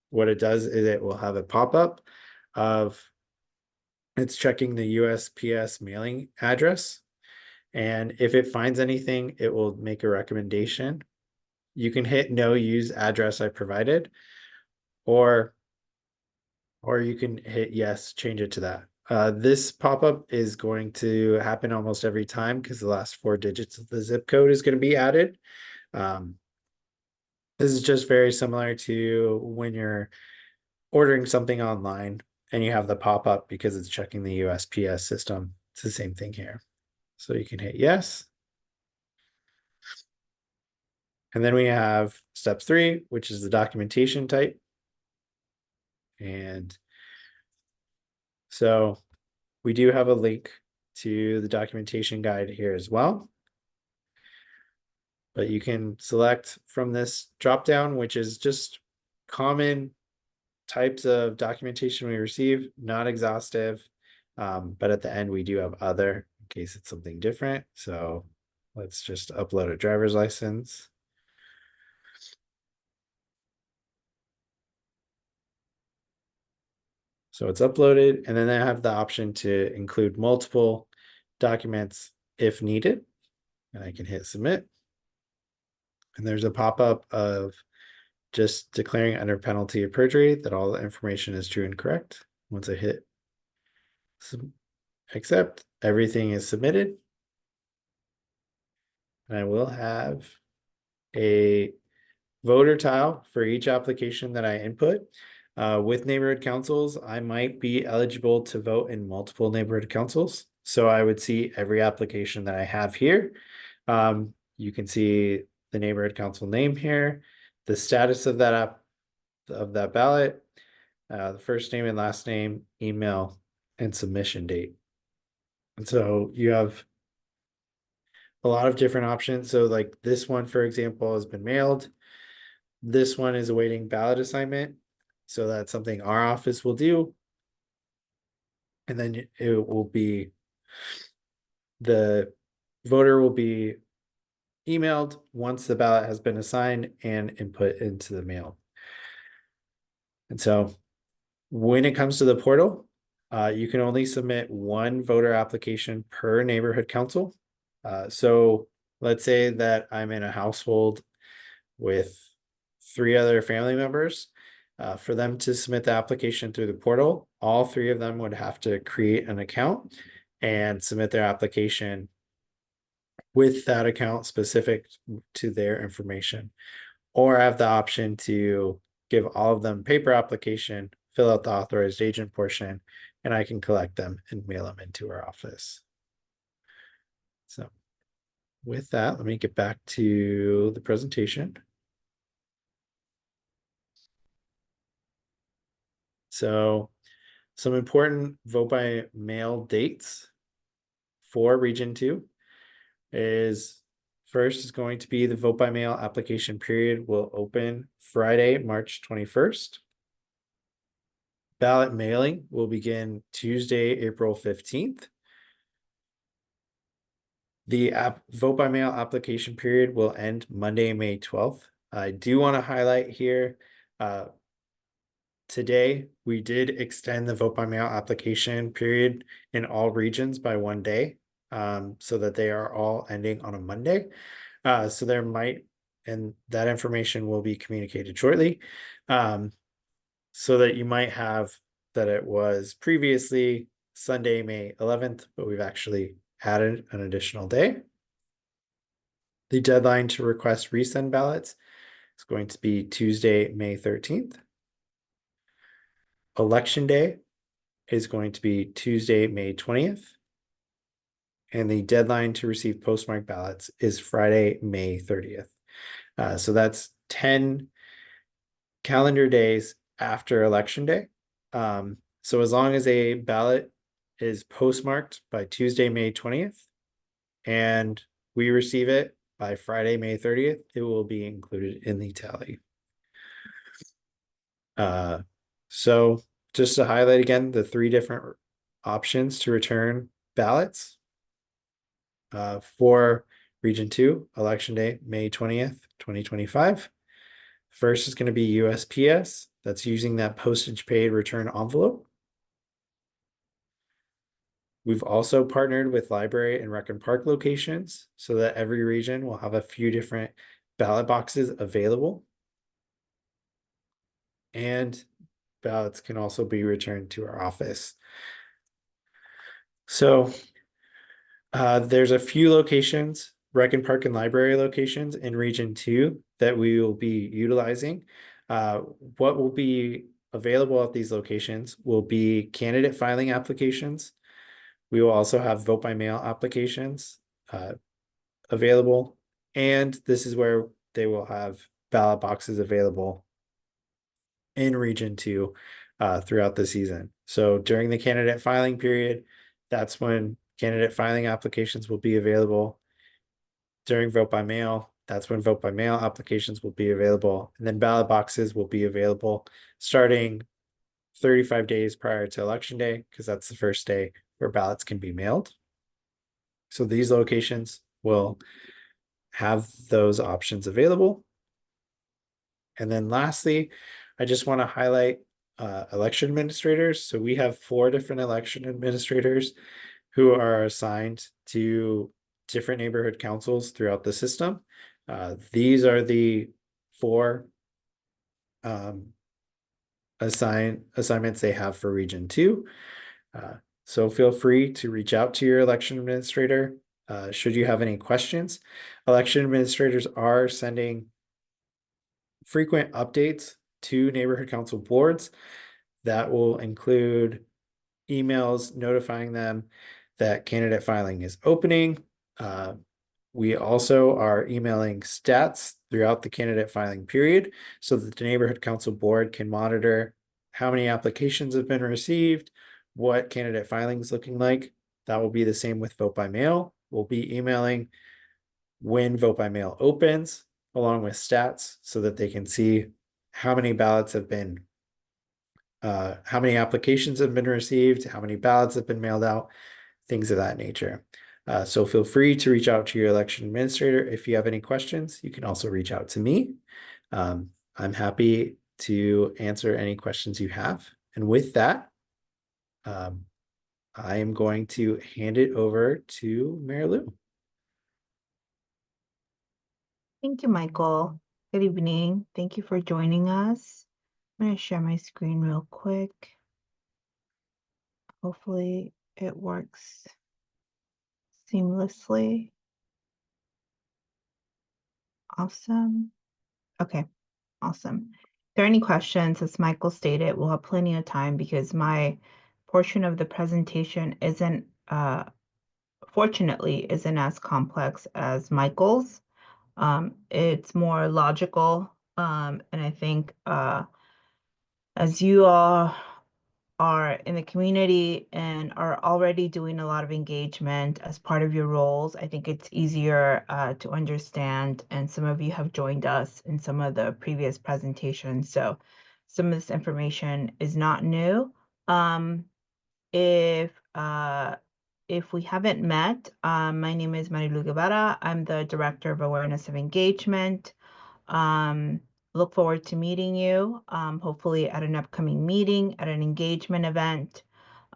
what it does is it will have a pop-up of it's checking the USPS mailing address. And if it finds anything, it will make a recommendation. You can hit no use address I provided, or you can hit yes, change it to that. This pop-up is going to happen almost every time because the last 4 digits of the zip code is going to be added. This is just very similar to when you're ordering something online and you have the pop-up because it's checking the USPS system. It's the same thing here. So you can hit yes. And then we have step 3, which is the documentation type. And so we do have a link to the documentation guide here as well. But you can select from this dropdown, which is just common types of documentation we receive, not exhaustive. But at the end, we do have other in case it's something different. So let's just upload a driver's license. So it's uploaded, and then I have the option to include multiple documents if needed. And I can hit submit. And there's a pop-up of just declaring under penalty of perjury that all the information is true and correct. Once I hit accept, everything is submitted. And I will have a voter tile for each application that I input. With neighborhood councils, I might be eligible to vote in multiple neighborhood councils. So I would see every application that I have here. You can see the neighborhood council name here, the status of that ballot, the first name and last name, email, and submission date. And so you have a lot of different options. So like this one, for example, has been mailed. This one is awaiting ballot assignment. So that's something our office will do. And then it will be, the voter will be emailed once the ballot has been assigned and input into the mail. And so when it comes to the portal, you can only submit one voter application per neighborhood council. So let's say that I'm in a household with 3 other family members. For them to submit the application through the portal, all 3 of them would have to create an account and submit their application with that account specific to their information, or have the option to give all of them paper application, fill out the authorized agent portion, and I can collect them and mail them into our office. So with that, let me get back to the presentation. So some important vote by mail dates for Region 2 is first is going to be the vote by mail application period will open Friday, March 21st. Ballot mailing will begin Tuesday, April 15th. The vote by mail application period will end Monday, May 12th. I do want to highlight here, today we did extend the vote by mail application period in all regions by 1 day, so that they are all ending on a Monday. So there might, and that information will be communicated shortly, so that you might have that it was previously Sunday, May 11th, but we've actually added an additional day. The deadline to request resend ballots is going to be Tuesday, May 13th. Election day is going to be Tuesday, May 20th. And the deadline to receive postmarked ballots is Friday, May 30th. So that's 10 calendar days after election day. So as long as a ballot is postmarked by Tuesday, May 20th, and we receive it by Friday, May 30th, it will be included in the tally. So just to highlight again, the 3 different options to return ballots. For Region 2, Election Day, May 20th, 2025. First is going to be USPS. That's using that postage paid return envelope. We've also partnered with library and rec and park locations so that every region will have a few different ballot boxes available. And ballots can also be returned to our office. So there's a few locations, rec and park and library locations in Region 2 that we will be utilizing. What will be available at these locations will be candidate filing applications. We will also have vote by mail applications available. And this is where they will have ballot boxes available in Region 2 throughout the season. So during the candidate filing period, that's when candidate filing applications will be available. During vote by mail, that's when vote by mail applications will be available. And then ballot boxes will be available starting 35 days prior to election day, because that's the first day where ballots can be mailed. So these locations will have those options available. And then lastly, I just want to highlight election administrators. So we have 4 different election administrators who are assigned to different neighborhood councils throughout the system. These are the 4 assignments they have for Region 2. So feel free to reach out to your election administrator should you have any questions. Election administrators are sending frequent updates to neighborhood council boards that will include emails notifying them that candidate filing is opening. We also are emailing stats throughout the candidate filing period so that the neighborhood council board can monitor how many applications have been received, what candidate filing is looking like. That will be the same with vote by mail. We'll be emailing when vote by mail opens along with stats so that they can see how many ballots have been, how many applications have been received, how many ballots have been mailed out, things of that nature. So feel free to reach out to your election administrator. If you have any questions, you can also reach out to me. I'm happy to answer any questions you have. And with that, I am going to hand it over to Mary Lou. Thank you, Michael. Good evening. Thank you for joining us. I'm going to share my screen real quick. Hopefully it works seamlessly. Awesome. Okay, awesome. If there are any questions, as Michael stated, we'll have plenty of time because my portion of the presentation isn't, fortunately, isn't as complex as Michael's. It's more logical, and I think as you all are in the community and are already doing a lot of engagement as part of your roles, I think it's easier to understand, and some of you have joined us in some of the previous presentations, so some of this information is not new. If we haven't met, my name is Marilu Guevara. I'm the Director of Awareness of Engagement. Look forward to meeting you, hopefully at an upcoming meeting, at an engagement event.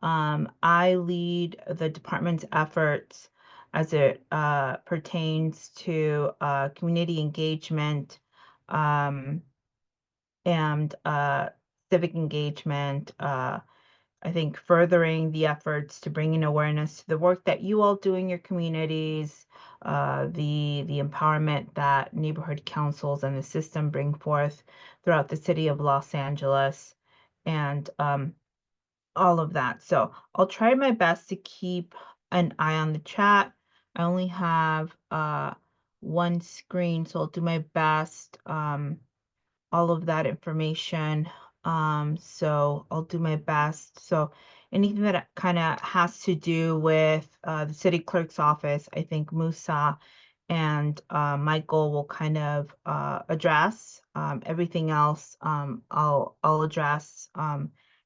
I lead the department's efforts as it pertains to community engagement and civic engagement, I think furthering the efforts to bring in awareness to the work that you all do in your communities, the empowerment that neighborhood councils and the system bring forth throughout the city of Los Angeles, and all of that. So I'll try my best to keep an eye on the chat. I only have one screen, so I'll do my best. All of that information. So I'll do my best. So anything that kind of has to do with the city clerk's office, I think Musa and Michael will kind of address. Everything else I'll address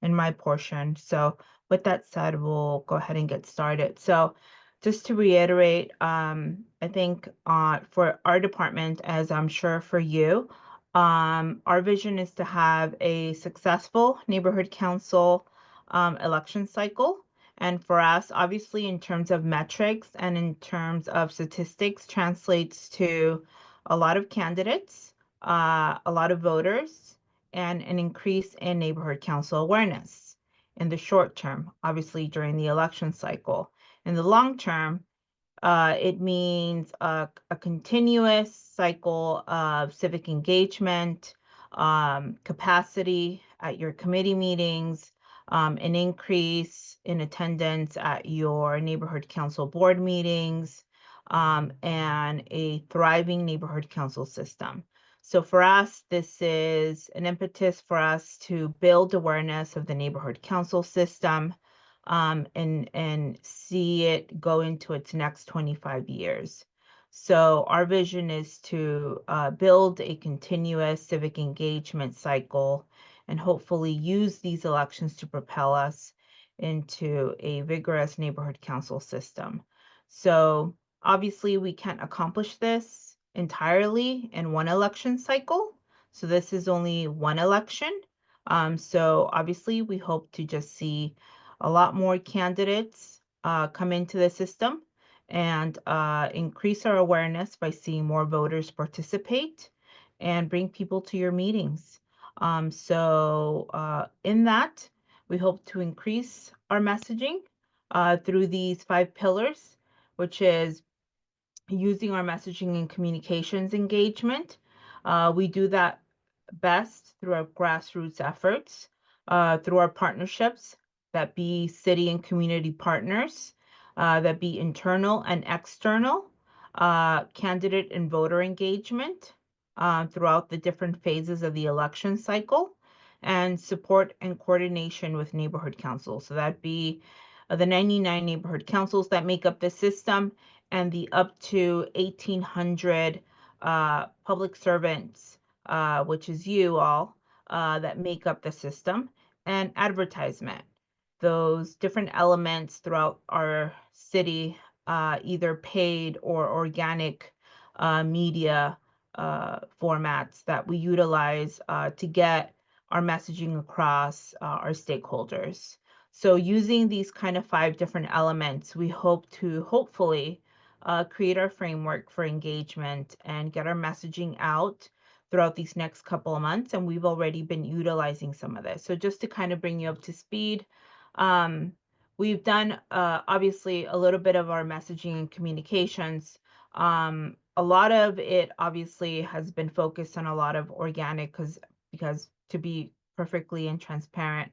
in my portion. So with that said, we'll go ahead and get started. So just to reiterate, I think for our department, as I'm sure for you, our vision is to have a successful neighborhood council election cycle. And for us, obviously, in terms of metrics and in terms of statistics, translates to a lot of candidates, a lot of voters, and an increase in neighborhood council awareness in the short term, obviously during the election cycle. In the long term, it means a continuous cycle of civic engagement, capacity at your committee meetings, an increase in attendance at your neighborhood council board meetings, and a thriving neighborhood council system. So for us, this is an impetus for us to build awareness of the neighborhood council system, and see it go into its next 25 years. So our vision is to build a continuous civic engagement cycle and hopefully use these elections to propel us into a vigorous neighborhood council system. So obviously we can't accomplish this entirely in one election cycle. So this is only one election. So obviously we hope to just see a lot more candidates come into the system and increase our awareness by seeing more voters participate and bring people to your meetings. So in that, we hope to increase our messaging through these 5 pillars, which is using our messaging and communications engagement. We do that best through our grassroots efforts, through our partnerships that be city and community partners, that be internal and external, candidate and voter engagement throughout the different phases of the election cycle, and support and coordination with neighborhood councils. So that be the 99 neighborhood councils that make up the system and the up to 1,800 public servants, which is you all, that make up the system, and advertisement. Those different elements throughout our city, either paid or organic media formats that we utilize to get our messaging across our stakeholders. So using these kind of 5 different elements, we hope to hopefully create our framework for engagement and get our messaging out throughout these next couple of months. And we've already been utilizing some of this. So just to kind of bring you up to speed, we've done obviously a little bit of our messaging and communications. A lot of it obviously has been focused on a lot of organic because to be perfectly and transparent,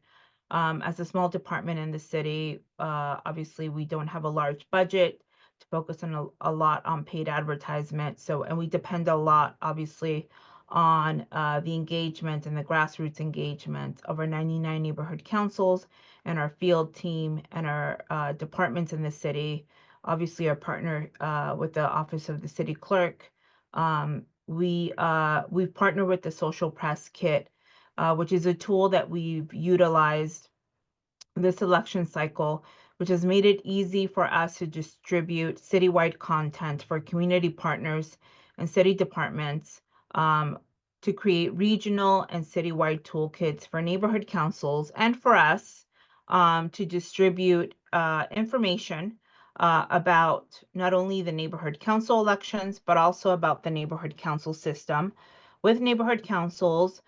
as a small department in the city, obviously we don't have a large budget to focus on a lot on paid advertisement. So, and we depend a lot, obviously, on the engagement and the grassroots engagement of our 99 neighborhood councils and our field team and our departments in the city. Obviously, our partner with the Office of the City Clerk. We've partnered with the Social Press Kit, which is a tool that we've utilized this election cycle, which has made it easy for us to distribute citywide content for community partners and city departments, to create regional and citywide toolkits for neighborhood councils and for us to distribute information about not only the neighborhood council elections, but also about the neighborhood council system, with neighborhood councils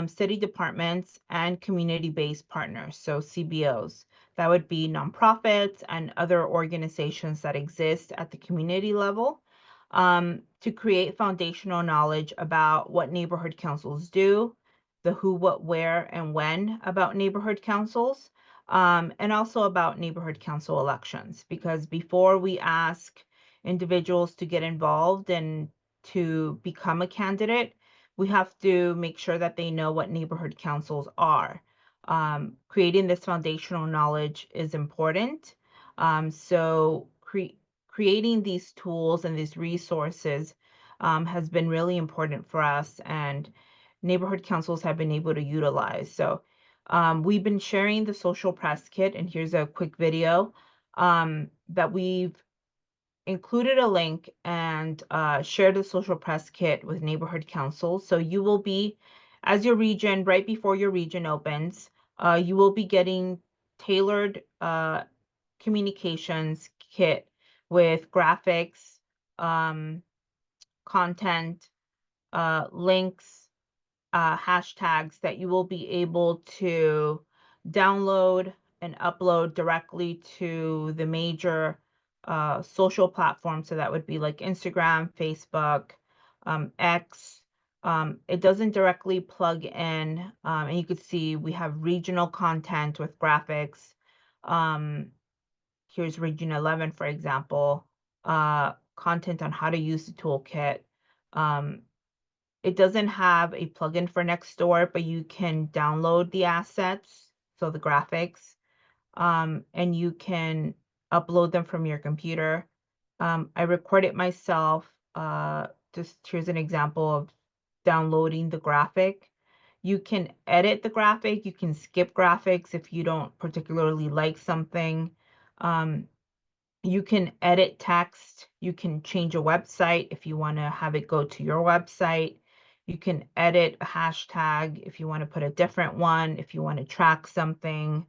city departments, and community-based partners, so CBOs. That would be nonprofits and other organizations that exist at the community level, to create foundational knowledge about what neighborhood councils do, the who, what, where, and when about neighborhood councils, and also about neighborhood council elections. Because before we ask individuals to get involved and to become a candidate, we have to make sure that they know what neighborhood councils are. Creating this foundational knowledge is important. So creating these tools and these resources has been really important for us, and neighborhood councils have been able to utilize. So we've been sharing the social press kit, and here's a quick video that we've included a link and shared the social press kit with neighborhood councils. So you will be, as your region, right before your region opens, you will be getting tailored communications kit with graphics, content, links, hashtags that you will be able to download and upload directly to the major social platforms. So that would be like Instagram, Facebook, X. It doesn't directly plug in, and you could see we have regional content with graphics. Here's Region 11, for example, content on how to use the toolkit. It doesn't have a plugin for Nextdoor, but you can download the assets, so the graphics, and you can upload them from your computer. I recorded myself. Just here's an example of downloading the graphic. You can edit the graphic. You can skip graphics if you don't particularly like something. You can edit text. You can change a website if you want to have it go to your website. You can edit a hashtag if you want to put a different one, if you want to track something.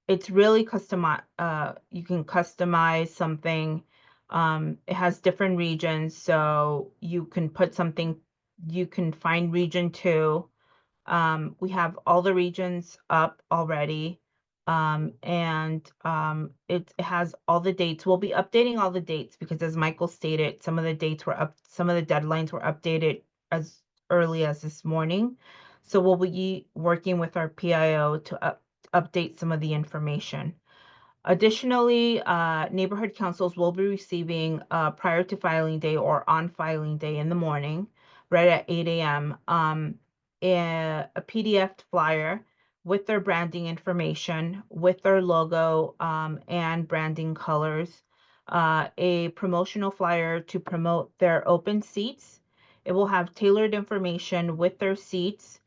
It's really you can customize something. It has different regions, so you can put something, you can find region 2. We have all the regions up already. It has all the dates. We'll be updating all the dates because, as Michael stated, some of the dates were up, some of the deadlines were updated as early as this morning. So we'll be working with our PIO to update some of the information. Additionally, neighborhood councils will be receiving prior to filing day or on filing day in the morning, right at 8 a.m., a PDF flyer with their branding information, with their logo and branding colors, a promotional flyer to promote their open seats. It will have tailored information with their seats,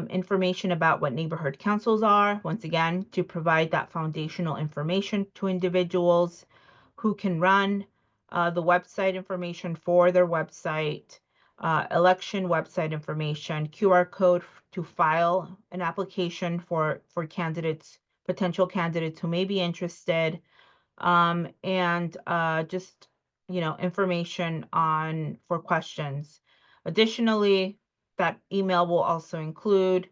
information about what neighborhood councils are, once again, to provide that foundational information to individuals who can run, the website information for their website, election website information, QR code to file an application for candidates, potential candidates who may be interested, and just, information for questions. Additionally, that email will also include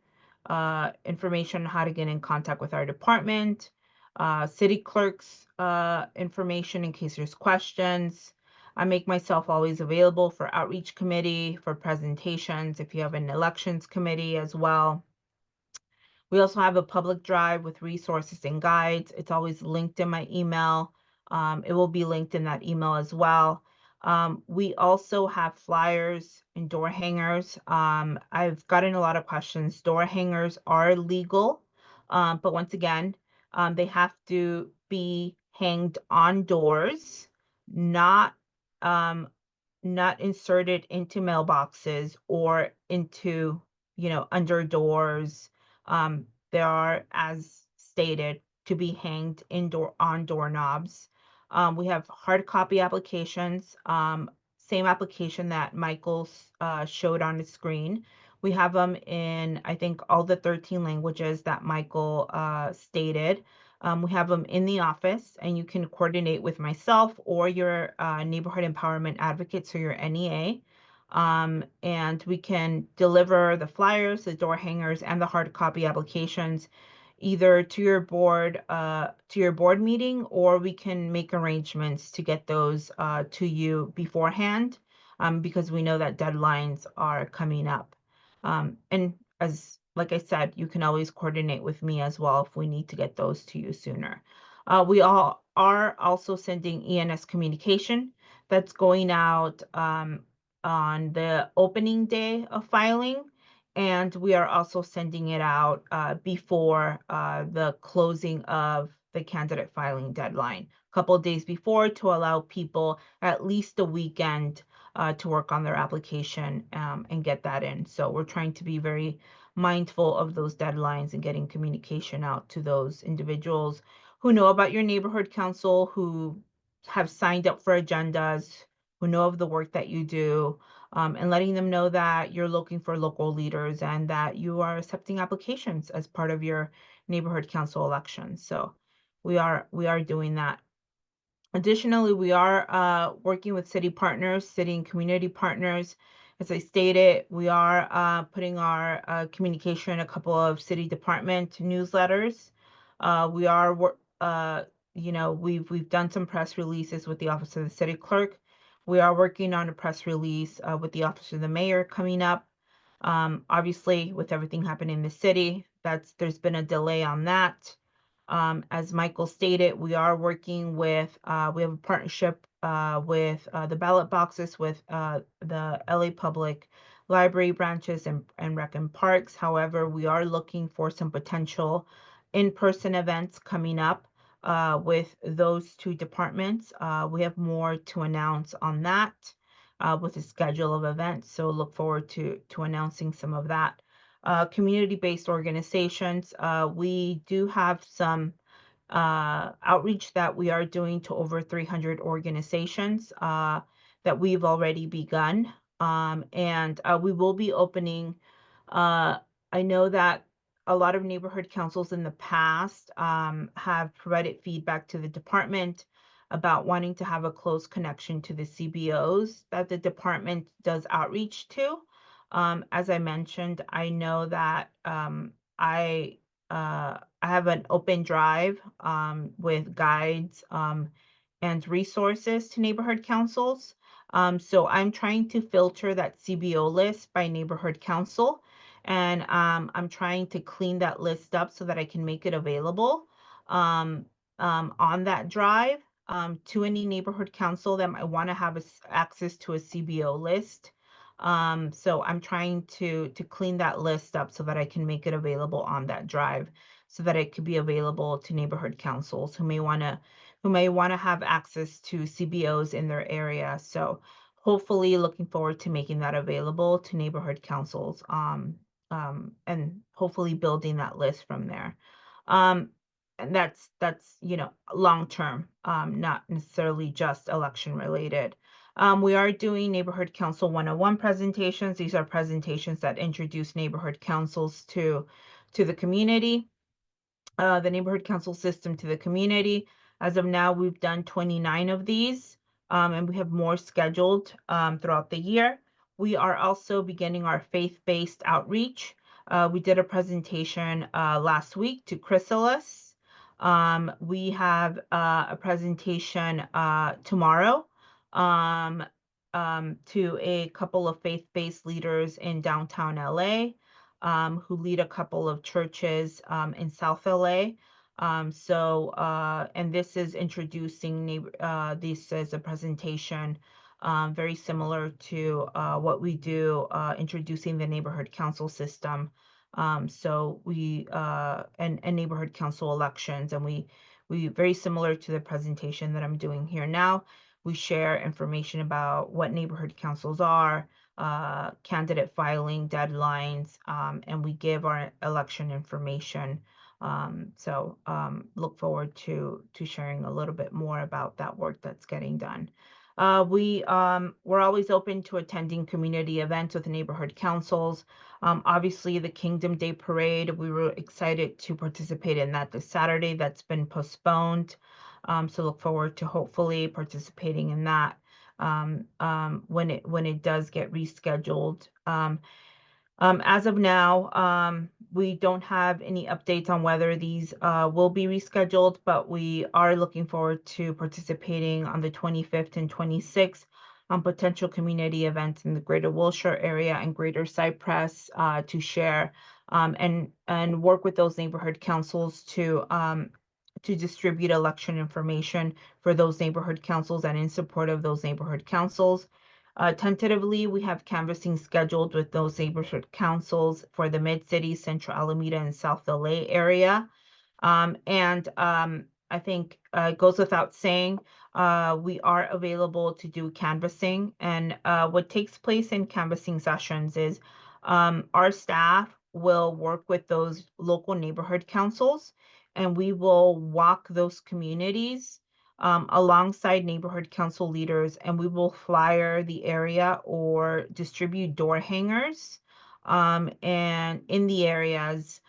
information on how to get in contact with our department, city clerk's information in case there's questions. I make myself always available for outreach committee, for presentations, if you have an elections committee as well. We also have a public drive with resources and guides. It's always linked in my email. It will be linked in that email as well. We also have flyers and door hangers. I've gotten a lot of questions. Door hangers are legal, but once again, they have to be hanged on doors, not inserted into mailboxes or into, under doors. They are, as stated, to be hanged on doorknobs. We have hard copy applications, same application that Michael showed on the screen. We have them in, I think, all the 13 languages that Michael stated. We have them in the office, and you can coordinate with myself or your neighborhood empowerment advocate, so your NEA. And we can deliver the flyers, the door hangers, and the hard copy applications either to your board meeting, or we can make arrangements to get those to you beforehand, because we know that deadlines are coming up. And like I said, you can always coordinate with me as well if we need to get those to you sooner. We all are also sending ENS communication that's going out on the opening day of filing, and we are also sending it out before the closing of the candidate filing deadline, a couple of days before, to allow people at least a weekend to work on their application and get that in. So we're trying to be very mindful of those deadlines and getting communication out to those individuals who know about your neighborhood council, who have signed up for agendas, who know of the work that you do, and letting them know that you're looking for local leaders and that you are accepting applications as part of your neighborhood council election. So we are doing that. Additionally, we are working with city partners, city and community partners. As I stated, we are putting our communication in a couple of city department newsletters. We are, we've done some press releases with the Office of the City Clerk. We are working on a press release with the Office of the Mayor coming up. Obviously, with everything happening in the city, there's been a delay on that. As Michael stated, we are working with, we have a partnership with the ballot boxes with the LA Public Library branches and Rec and Parks. However, we are looking for some potential in-person events coming up with those two departments. We have more to announce on that with the schedule of events, so look forward to announcing some of that. Community-based organizations, we do have some outreach that we are doing to over 300 organizations that we've already begun. And we will be opening, I know that a lot of neighborhood councils in the past have provided feedback to the department about wanting to have a close connection to the CBOs that the department does outreach to. As I mentioned, I know that I have an open drive with guides and resources to neighborhood councils. So I'm trying to filter that CBO list by neighborhood council, and I'm trying to clean that list up so that I can make it available on that drive to any neighborhood council that might want to have access to a CBO list. So I'm trying to clean that list up so that I can make it available on that drive, so that it could be available to neighborhood councils who may want to have access to CBOs in their area. So hopefully looking forward to making that available to neighborhood councils and hopefully building that list from there. And that's long term, not necessarily just election related. We are doing Neighborhood Council 101 presentations. These are presentations that introduce neighborhood councils to the community, the neighborhood council system to the community. As of now, we've done 29 of these, and we have more scheduled throughout the year. We are also beginning our faith-based outreach. We did a presentation last week to Chrysalis. We have a presentation tomorrow to a couple of faith-based leaders in downtown LA who lead a couple of churches in South LA. And this is introducing, this is a presentation very similar to what we do, introducing the neighborhood council system. So we, and neighborhood council elections, and we very similar to the presentation that I'm doing here now. We share information about what neighborhood councils are, candidate filing deadlines, and we give our election information. So look forward to sharing a little bit more about that work that's getting done. We're always open to attending community events with neighborhood councils. Obviously, the Kingdom Day Parade, we were excited to participate in that this Saturday. That's been postponed. So look forward to hopefully participating in that. when it does get rescheduled. As of now, we don't have any updates on whether these will be rescheduled, but we are looking forward to participating on the 25th and 26th on potential community events in the Greater Wilshire area and Greater Cypress to share and work with those neighborhood councils to distribute election information for those neighborhood councils and in support of those neighborhood councils. Tentatively, we have canvassing scheduled with those neighborhood councils for the Mid-City, Central Alameda, and South LA area. I think it goes without saying, we are available to do canvassing. And what takes place in canvassing sessions is our staff will work with those local neighborhood councils, and we will walk those communities alongside neighborhood council leaders, and we will flyer the area or distribute door hangers. And in the areas,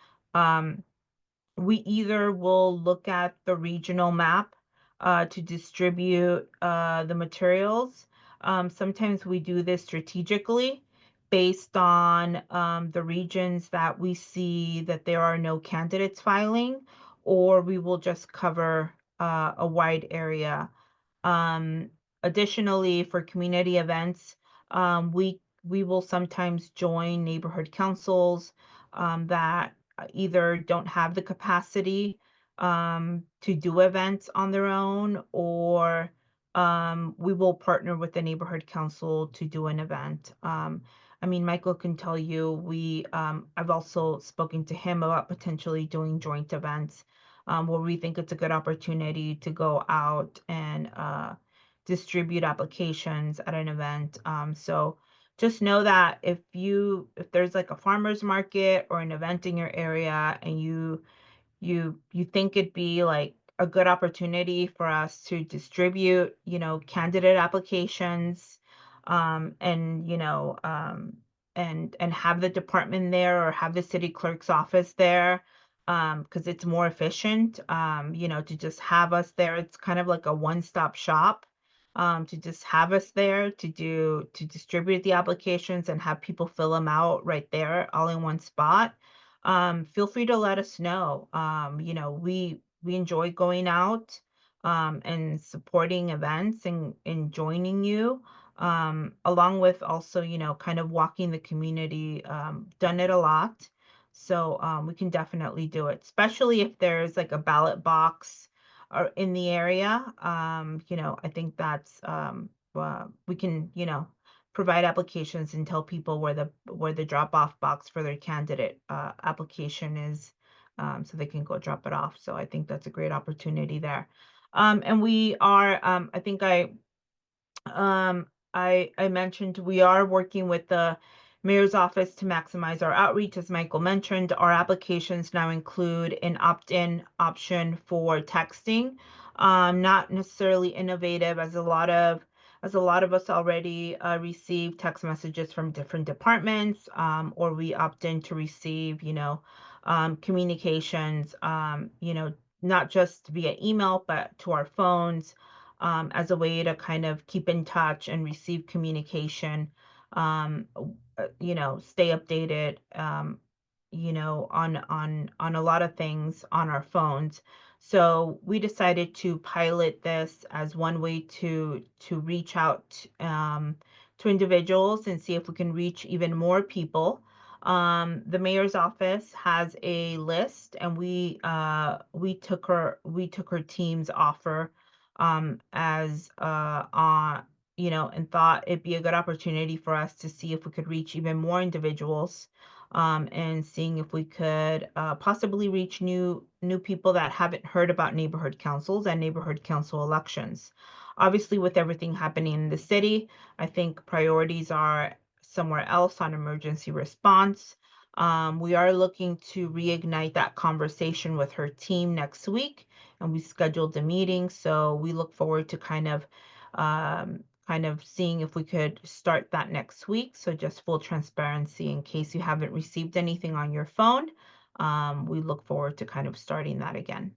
we either will look at the regional map to distribute the materials. Sometimes we do this strategically based on the regions that we see that there are no candidates filing, or we will just cover a wide area. Additionally, for community events, we will sometimes join neighborhood councils that either don't have the capacity to do events on their own, or we will partner with the neighborhood council to do an event. I mean, Michael can tell you, I've also spoken to him about potentially doing joint events where we think it's a good opportunity to go out and distribute applications at an event. So just know that if there's like a farmer's market or an event in your area and you think it'd be like a good opportunity for us to distribute, candidate applications, and and have the department there or have the city clerk's office there, because it's more efficient, to just have us there. It's kind of like a one-stop shop, to just have us there to distribute the applications and have people fill them out right there, all in one spot. Feel free to let us know. We enjoy going out and supporting events and joining you, along with also, kind of walking the community. Done it a lot. So we can definitely do it, especially if there's like a ballot box or in the area. I think that's we can, provide applications and tell people where the drop-off box for their candidate application is, so they can go drop it off. So I think that's a great opportunity there. And we are, I think I mentioned we are working with the mayor's office to maximize our outreach. As Michael mentioned, our applications now include an opt-in option for texting. Not necessarily innovative, as a lot of us already receive text messages from different departments, or we opt in to receive, communications, not just via email, but to our phones, as a way to kind of keep in touch and receive communication, stay updated, on a lot of things on our phones. So we decided to pilot this as one way to reach out to individuals and see if we can reach even more people. The mayor's office has a list, and we took her team's offer as and thought it'd be a good opportunity for us to see if we could reach even more individuals, and seeing if we could possibly reach new people that haven't heard about neighborhood councils and neighborhood council elections. Obviously, with everything happening in the city, I think priorities are somewhere else on emergency response. We are looking to reignite that conversation with her team next week, and we scheduled a meeting. So we look forward to kind of seeing if we could start that next week. So just full transparency, in case you haven't received anything on your phone, we look forward to kind of starting that again.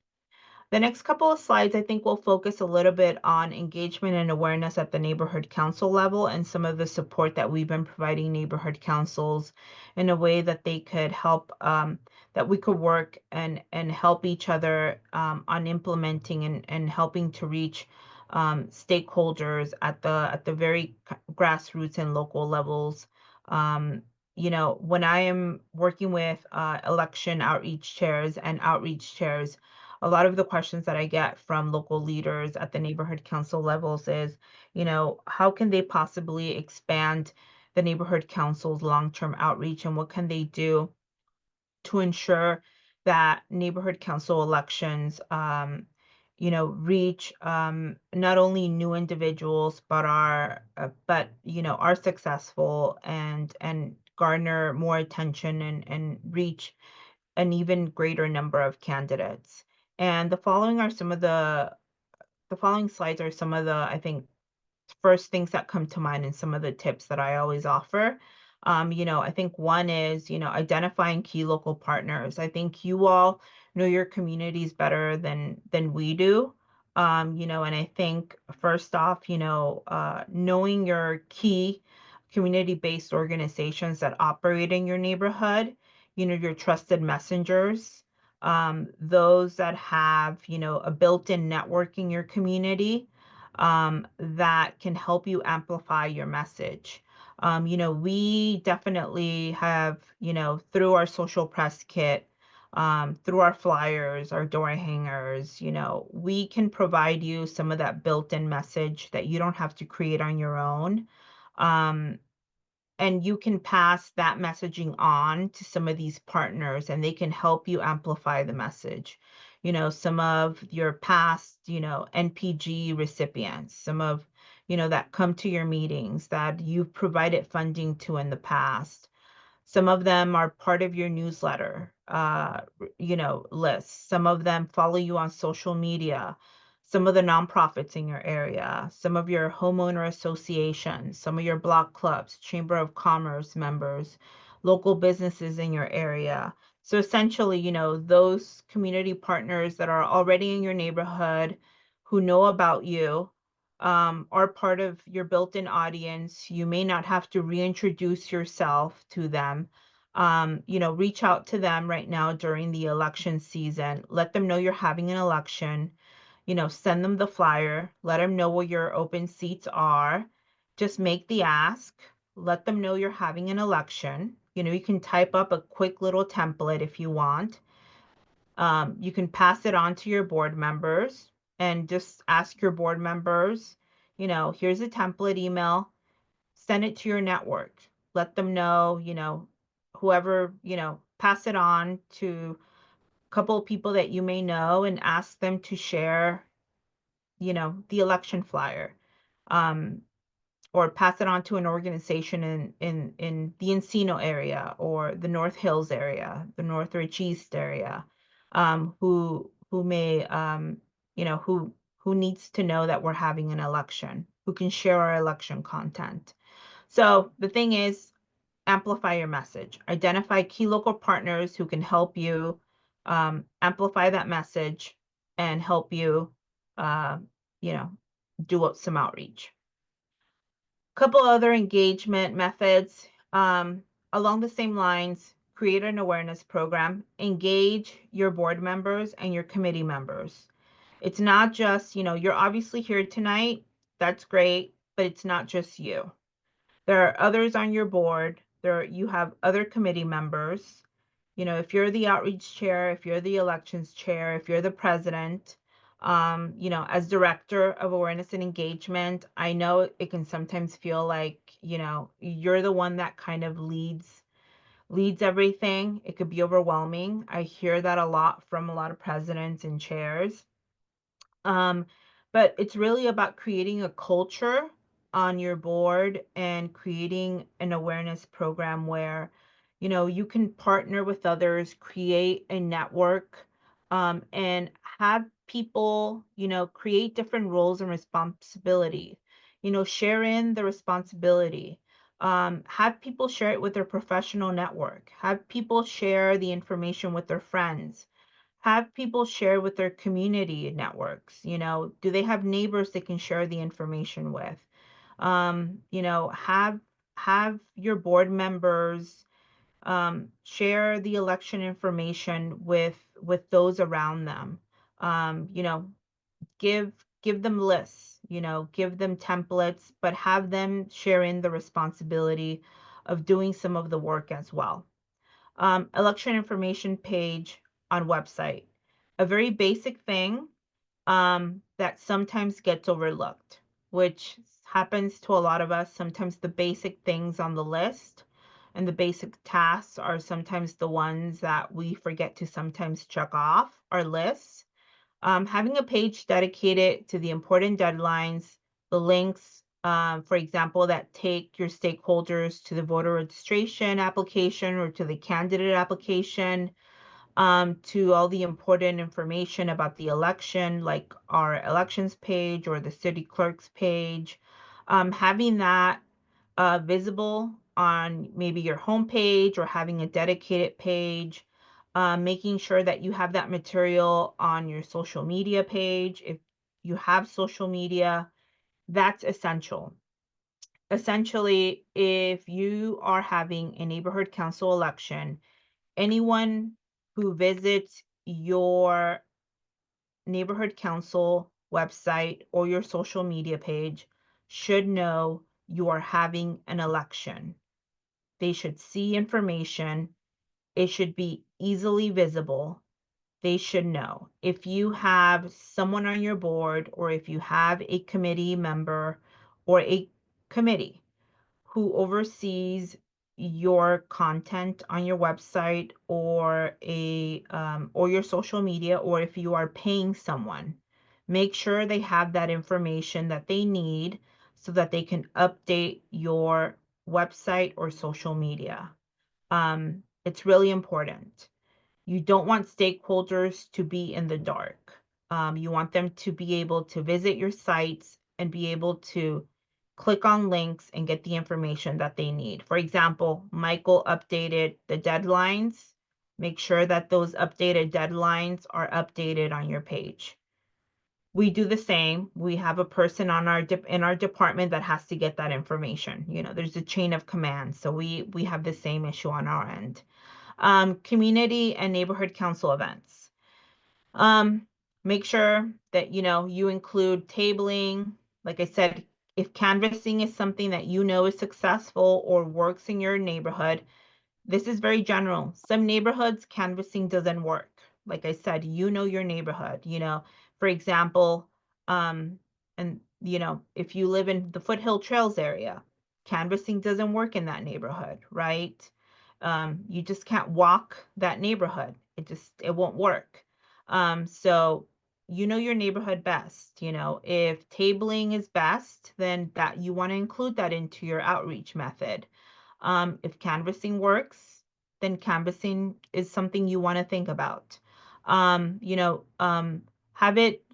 The next couple of slides, I think, will focus a little bit on engagement and awareness at the neighborhood council level and some of the support that we've been providing neighborhood councils in a way that they could help, that we could work and help each other on implementing and helping to reach stakeholders at the very grassroots and local levels. You know, when I am working with election outreach chairs and outreach chairs, a lot of the questions that I get from local leaders at the neighborhood council levels is, you know, how can they possibly expand the neighborhood council's long-term outreach, and what can they do to ensure that neighborhood council elections, you know, reach not only new individuals, but you know, are successful and garner more attention and reach an even greater number of candidates. And the following slides are some of the, I think, first things that come to mind and some of the tips that I always offer. You know, I think one is, you know, identifying key local partners. I think you all know your communities better than we do. You know, and I think first off, you know, knowing your key community-based organizations that operate in your neighborhood, you know, your trusted messengers, those that have, you know, a built-in network in your community, that can help you amplify your message. You know, we definitely have, you know, through our social press kit, through our flyers, our door hangers, you know, we can provide you some of that built-in message that you don't have to create on your own. Um, and you can pass that messaging on to some of these partners and they can help you amplify the message. You know, some of your past, you know, NPG recipients, some of, you know, that come to your meetings that you've provided funding to in the past. Some of them are part of your newsletter, you know, list. Some of them follow you on social media. Some of the nonprofits in your area, some of your homeowner associations, some of your block clubs, Chamber of Commerce members, local businesses in your area. So essentially, you know, those community partners that are already in your neighborhood who know about you, are part of your built-in audience. You may not have to reintroduce yourself to them. You know, reach out to them right now during the election season. Let them know you're having an election. You know, send them the flyer. Let them know where your open seats are. Just make the ask. Let them know you're having an election. You know, you can type up a quick little template if you want. You can pass it on to your board members and just ask your board members, you know, here's a template email, send it to your network. Let them know, you know, whoever, you know, pass it on to a couple of people that you may know and ask them to share, you know, the election flyer. Or pass it on to an organization in the Encino area or the North Hills area, the Northridge East area, who may, you know, who needs to know that we're having an election, who can share our election content. So the thing is, amplify your message. Identify key local partners who can help you amplify that message and help you, you know, do some outreach. Couple other engagement methods along the same lines: create an awareness program, engage your board members and your committee members. It's not just, you know, you're obviously here tonight, that's great, but it's not just you. There are others on your board, you have other committee members. You know, if you're the outreach chair, if you're the elections chair, if you're the president, you know, as director of awareness and engagement, I know it can sometimes feel like, you know, you're the one that kind of leads everything. It could be overwhelming. I hear that a lot from a lot of presidents and chairs. But it's really about creating a culture on your board and creating an awareness program where, you know, you can partner with others, create a network, and have people, you know, create different roles and responsibilities. You know, share in the responsibility. Have people share it with their professional network. Have people share the information with their friends. have people share with their community networks. Do they have neighbors they can share the information with? Have your board members share the election information with those around them. Um, you know, give give them lists, give them templates, but have them share in the responsibility of doing some of the work as well. Election information page on website, a very basic thing that sometimes gets overlooked, which happens to a lot of us. Sometimes the basic things on the list and the basic tasks are sometimes the ones that we forget to sometimes check off our lists. Having a page dedicated to the important deadlines, the links, for example, that take your stakeholders to the voter registration application or to the candidate application, to all the important information about the election, like our elections page or the city clerk's page. Having that visible on maybe your homepage or having a dedicated page, making sure that you have that material on your social media page. If you have social media, that's essential. Essentially, if you are having a neighborhood council election, anyone who visits your neighborhood council website or your social media page should know you are having an election. They should see information. It should be easily visible. They should know. If you have someone on your board or if you have a committee member or a committee who oversees your content on your website or or your social media, or if you are paying someone, make sure they have that information that they need so that they can update your website or social media. It's really important. You don't want stakeholders to be in the dark. You want them to be able to visit your sites and be able to click on links and get the information that they need. For example, Michael updated the deadlines. Make sure that those updated deadlines are updated on your page. We do the same. We have a person on in our department that has to get that information. There's a chain of command. So we have the same issue on our end. Community and neighborhood council events. Make sure that you include tabling. Like I said, if canvassing is something that is successful or works in your neighborhood, this is very general. Some neighborhoods, canvassing doesn't work. Like I said, your neighborhood, for example, and if you live in the Foothill Trails area, canvassing doesn't work in that neighborhood, right? You just can't walk that neighborhood. It won't work. So your neighborhood best. If tabling is best, then that you want to include that into your outreach method. If canvassing works, then canvassing is something you want to think about. Have it,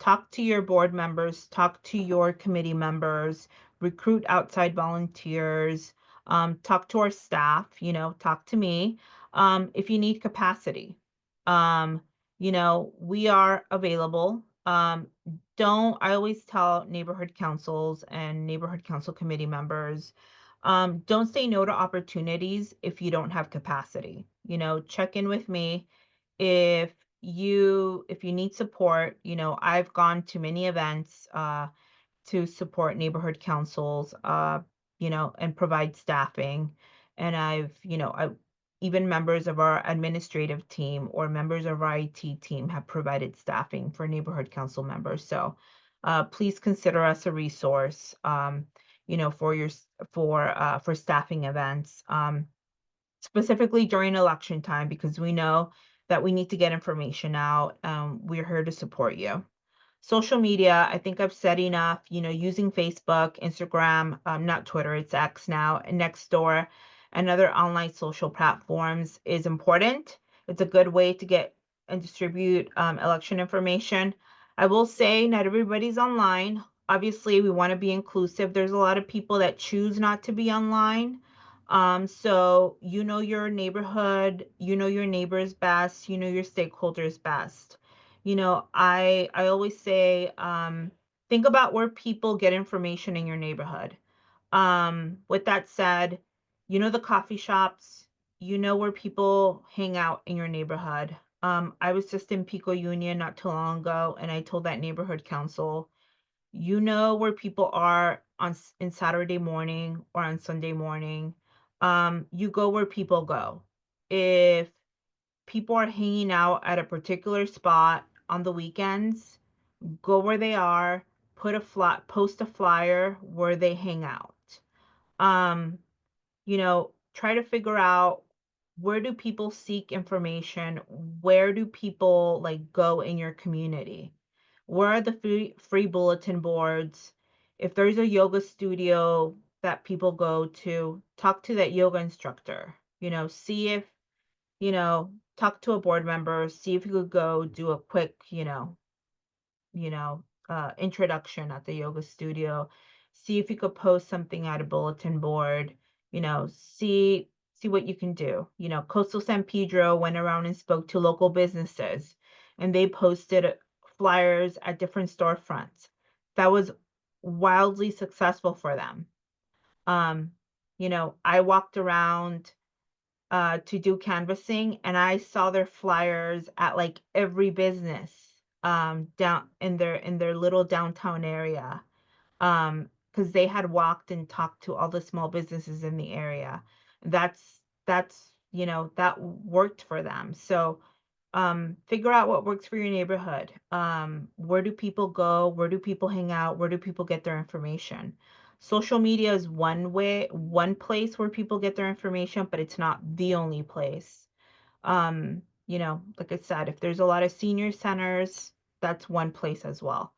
talk to your board members, talk to your committee members, recruit outside volunteers, talk to our staff, talk to me. If you need capacity, we are available. I always tell neighborhood councils and neighborhood council committee members, don't say no to opportunities if you don't have capacity. Check in with me. If you need support, I've gone to many events to support neighborhood councils, and provide staffing. And even members of our administrative team or members of our IT team have provided staffing for neighborhood council members. So please consider us a resource, for staffing events, specifically during election time, because we know that we need to get information out. We're here to support you. Social media, I think I've said enough, using Facebook, Instagram, not Twitter, it's X now, and Nextdoor, and other online social platforms is important. It's a good way to get and distribute election information. I will say not everybody's online. Obviously, we want to be inclusive. There's a lot of people that choose not to be online. So you know your neighborhood, you know your neighbors best, you know your stakeholders best. I always say, think about where people get information in your neighborhood. With that said, you know the coffee shops, you know where people hang out in your neighborhood. I was just in Pico Union not too long ago, and I told that neighborhood council, you know where people are in Saturday morning or on Sunday morning. You go where people go. If people are hanging out at a particular spot on the weekends, go where they are, post a flyer where they hang out. Um, Try to figure out, where do people seek information? Where do people like go in your community? Where are the free bulletin boards? If there's a yoga studio that people go to, talk to that yoga instructor. See if, talk to a board member, see if you could go do a quick, you know, introduction at the yoga studio. See if you could post something at a bulletin board. See what you can do. Coastal San Pedro went around and spoke to local businesses, and they posted flyers at different storefronts. That was wildly successful for them. I walked around to do canvassing, and I saw their flyers at like every business down in their little downtown area, because they had walked and talked to all the small businesses in the area. That worked for them. So figure out what works for your neighborhood. Where do people go? Where do people hang out? Where do people get their information? Social media is one place where people get their information, but it's not the only place. Like I said, if there's a lot of senior centers, that's one place as well.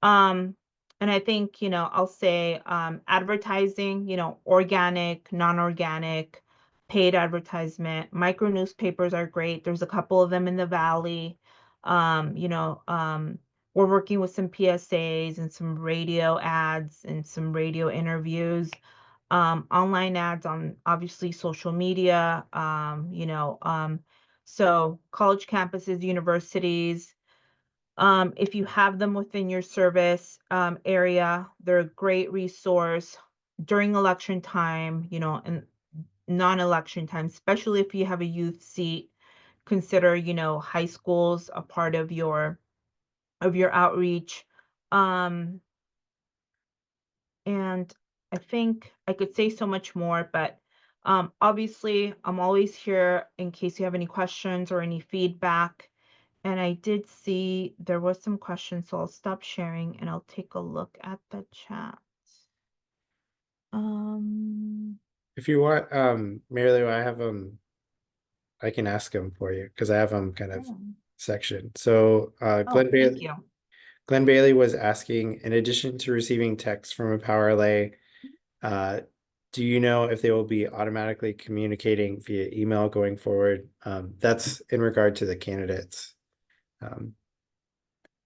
Um, and I think, I'll say, advertising, organic, non-organic, paid advertisement. Micro newspapers are great. There's a couple of them in the Valley. Um, you know, um, we're working with some PSAs and some radio ads and some radio interviews. Online ads on obviously social media. So college campuses, universities, if you have them within your service area, they're a great resource during election time, and non-election time, especially if you have a youth seat. Consider, high schools a part of your outreach. Um, and I think I could say so much more, but obviously I'm always here in case you have any questions or any feedback. And I did see there was some questions, so I'll stop sharing and I'll take a look at the chat. If you want, Mary Lou, I can ask them for you because I have them kind of Oh, sectioned. So thank you. Glenn Bailey was asking, in addition to receiving text from a power relay, do you know if they will be automatically communicating via email going forward? That's in regard to the candidates. And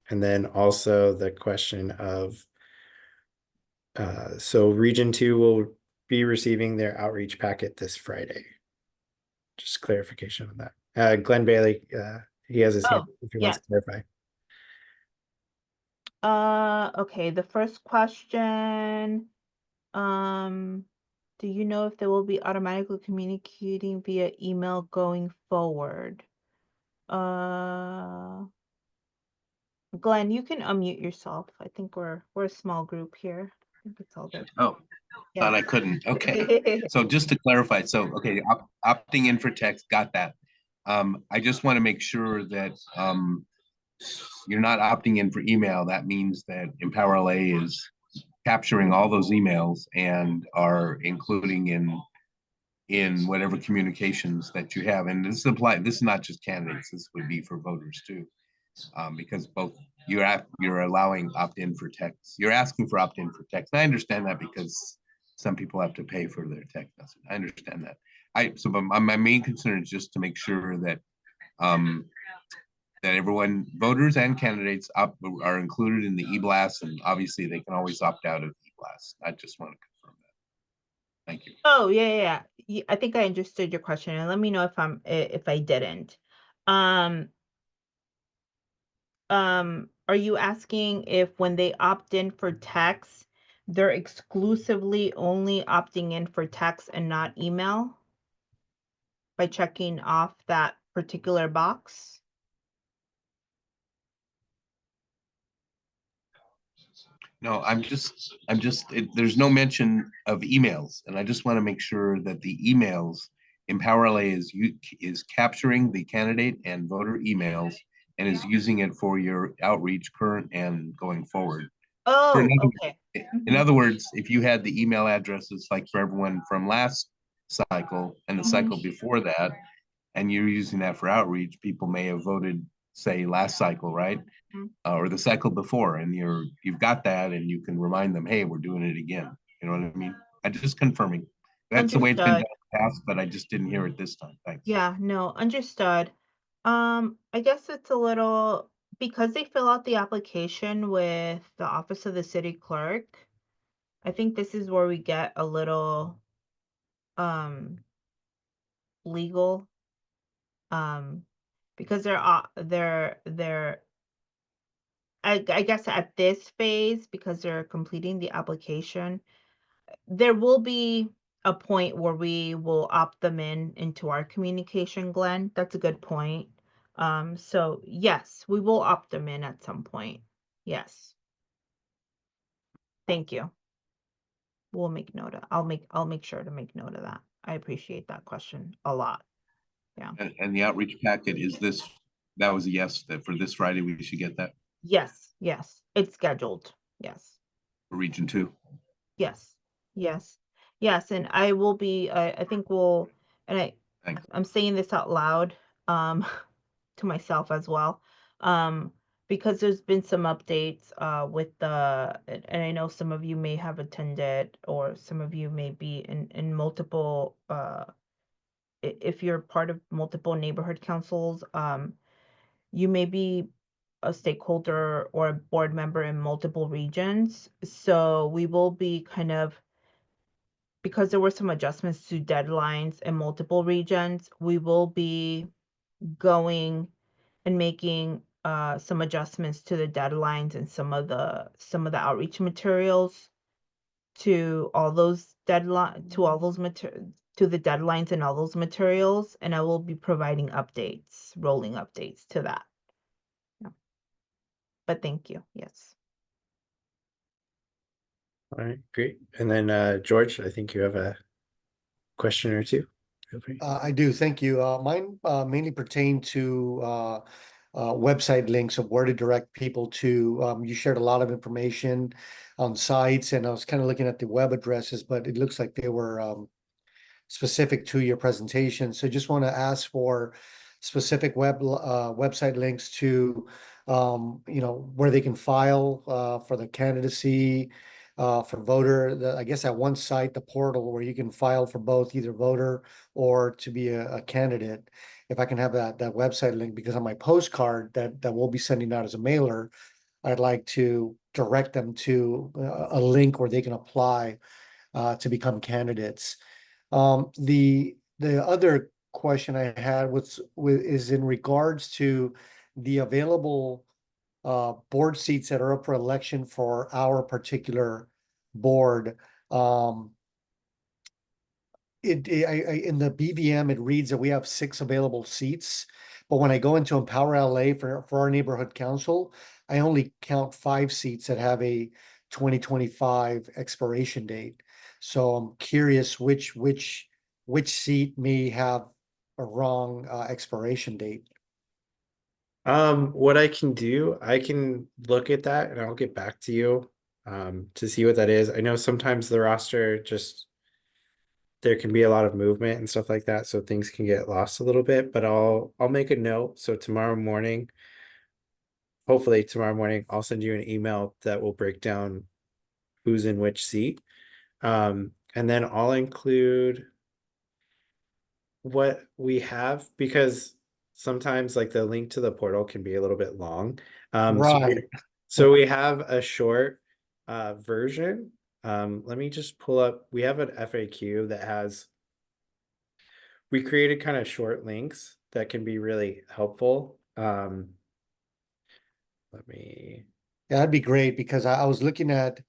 then also the question of, so Region 2 will be receiving their outreach packet this Friday. Just clarification on that. Glenn Bailey, he has his hand if he wants to clarify. Okay, the first question, do you know if they will be automatically communicating via email going forward? Glenn, you can unmute yourself. I think we're a small group here. I think it's all good. Oh, Yeah. thought I couldn't. Okay. So just to clarify, so, okay, opting in for text, got that. I just want to make sure that you're not opting in for email. That means that Empower LA is capturing all those emails and are including in whatever communications that you have. And this is not just candidates, this would be for voters too. Because both you're allowing opt-in for text. You're asking for opt-in for text. I understand that because some people have to pay for their text message. I understand that. So my main concern is just to make sure that that everyone, voters and candidates, are included in the e-blast, and obviously they can always opt out of e-blast. I just want to confirm that. Thank you. Oh, yeah. I think I understood your question, and let me know if I didn't. Are you asking if when they opt in for text, they're exclusively only opting in for text and not email by checking off that particular box? No, there's no mention of emails, and I just want to make sure that the emails in PowerLA is capturing the candidate and voter emails and is using it for your outreach current and going forward. Oh, In okay. other words, if you had the email addresses like for everyone from last cycle and the cycle before that, and you're using that for outreach, people may have voted, say, last cycle, right? Or the cycle before, and you've got that, and you can remind them, hey, we're doing it again. You know what I mean? I just confirming. That's the way it's been done Understood. in the past, but I just didn't hear it this time. Thanks. Yeah, no, understood. I guess it's a little because they fill out the application with the Office of the City Clerk. I think this is where we get a little legal because they're I guess at this phase because they're completing the application, there will be a point where we will opt them into our communication, Glenn. That's a good point. So yes, we will opt them in at some point. Yes. Thank you. We'll make note of, I'll make sure to make note of that. I appreciate that question a lot. Yeah. And the outreach packet is this. That was a yes. That for this Friday we should get that Yes. It's scheduled. Yes. for Region 2. Yes. Yes. And I will be, I think and Thanks. I'm saying this out loud, to myself as well. Because there's been some updates, with and I know some of you may have attended, or some of you may be in multiple, if you're part of multiple neighborhood councils, you may be a stakeholder or a board member in multiple regions. So we will be because there were some adjustments to deadlines in multiple regions, we will be going and making some adjustments to the deadlines and some of the outreach materials to all those to the deadlines and all those materials, and I will be providing rolling updates to that. Yeah. But thank you. Yes. All right, great. And then George, I think you have a question or two. Feel free. I do, thank you. Mine mainly pertain to website links of where to direct people to. You shared a lot of information on sites, and I was kind of looking at the web addresses, but it looks like they were specific to your presentation. So just want to ask for specific website links to where they can file for the candidacy, for voter. I guess at one site, the portal where you can file for both either voter or to be a candidate. If I can have that website link, because on my postcard that we'll be sending out as a mailer, I'd like to direct them to a link where they can apply to become candidates. The other question I had is in regards to the available board seats that are up for election for our particular board. In the BVM, it reads that we have 6 available seats, but when I go into Empower LA for our neighborhood council, I only count 5 seats that have a 2025 expiration date. So I'm curious which seat may have a wrong expiration date. What I can do, I can look at that and I'll get back to you to see what that is. I know sometimes the roster just there can be a lot of movement and stuff like that, so things can get lost a little bit, but I'll make a note. So tomorrow morning, hopefully tomorrow morning, I'll send you an email that will break down who's in which seat. And then I'll include what we have, because sometimes like the link to the portal can be a little bit long. Right. So we have a short version Let me just pull up, we have an FAQ that has, we created kind of short links that can be really helpful. Let me, Yeah, that'd be great because I was looking at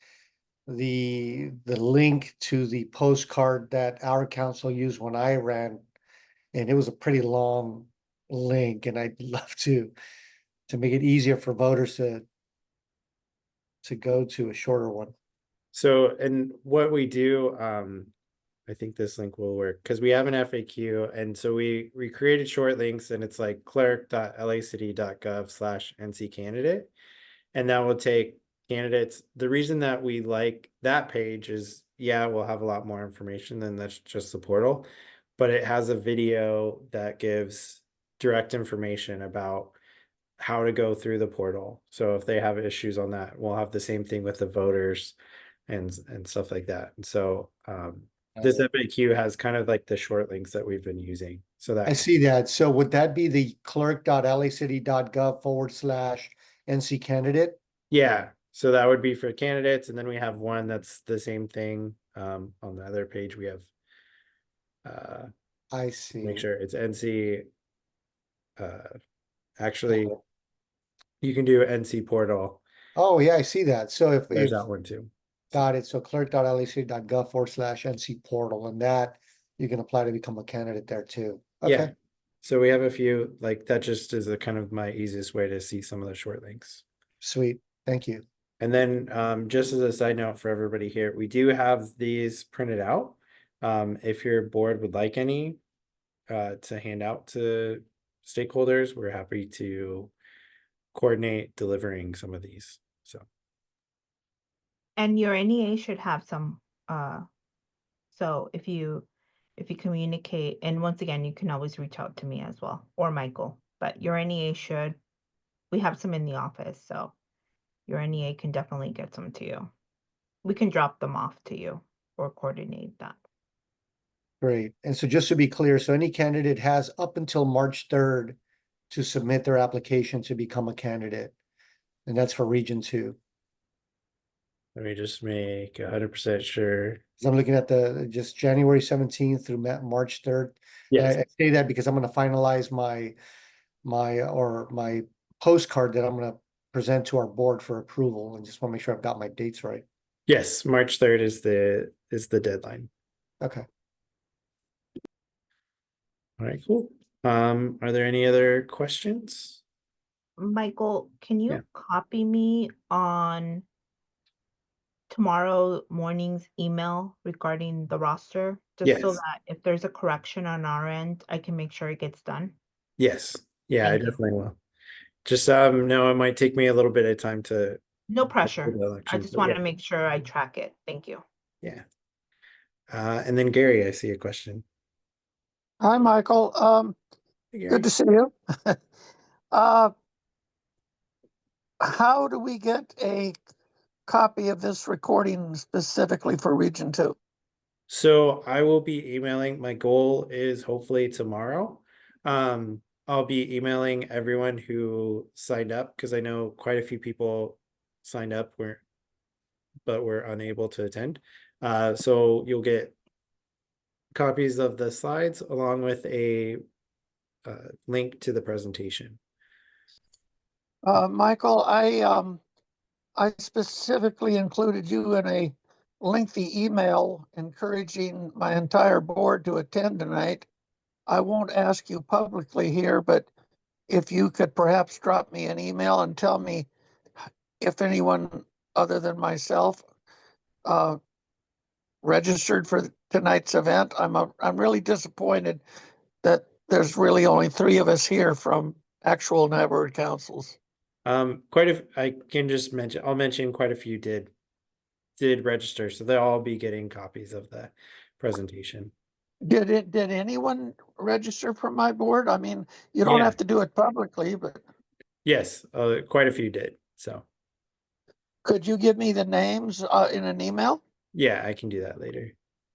the link to the postcard that our council used when I ran, and it was a pretty long link, and I'd love to make it easier for voters to go to a shorter one. so, and what we do, I think this link will work because we have an FAQ, and so we created short links, and it's like clerk.lacity.gov/NC candidate, and that will take candidates. The reason that we like that page is, yeah, we'll have a lot more information than that's just the portal, but it has a video that gives direct information about how to go through the portal. So if they have issues on that, we'll have the same thing with the voters and stuff like that. And so this FAQ has kind of like the short links that we've been using. So that I see that. So would that be the clerk.lacity.gov/NC candidate? yeah, so that would be for candidates, and then we have one that's the same thing. On the other page, we have I see. make sure it's NC. Actually, you can do NC portal. Oh, yeah, I see that. So if There's that one too. got it. So clerk.lacity.gov/NC portal, and that you can apply to become a candidate there too. Yeah. Okay, So we have a few, like that just is a kind of my easiest way to see some of the short links. sweet. Thank you. And then just as a side note for everybody here, we do have these printed out. If your board would like any to hand out to stakeholders, we're happy to coordinate delivering some of these. So And your NEA should have some, so if you communicate, and once again, you can always reach out to me as well, or Michael, but your NEA should, we have some in the office, so your NEA can definitely get some to you. We can drop them off to you or coordinate that. Great. And so just to be clear, so any candidate has up until March 3rd to submit their application to become a candidate. And that's for Region 2. let me just make 100% sure. So I'm looking at just January 17th through March 3rd. Yes. I say that because I'm going to finalize my postcard that I'm going to present to our board for approval, and just want to make sure I've got my dates right. Yes, March 3rd is the deadline. Okay. All right, cool. Are there any other questions? Michael, can you Yeah. copy me on tomorrow morning's email regarding the roster? Just so Yes. that if there's a correction on our end, I can make sure it gets done. Yes. Yeah, I Thank you. definitely will. Just no, it might take me a little bit of time to No before pressure. the I election, just but want yeah. to make sure I track it. Thank you. Yeah. And then Gary, I see a question. Hi, Michael. Hey, Good Gary. to see you. How do we get a copy of this recording specifically for Region 2? So I will be emailing. My goal is hopefully tomorrow. I'll be emailing everyone who signed up because I know quite a few people signed up but were unable to attend. So you'll get copies of the slides along with a link to the presentation. Michael, I specifically included you in a lengthy email encouraging my entire board to attend tonight. I won't ask you publicly here, but if you could perhaps drop me an email and tell me if anyone other than myself registered for tonight's event. I'm really disappointed that there's really only 3 of us here from actual neighborhood councils. I can just mention, I'll mention quite a few did register, so they'll all be getting copies of the presentation. Did anyone register for my board? I mean, you don't Yeah. have to do it publicly, but Yes, quite a few did. So could you give me the names in an email? yeah, I can do that later.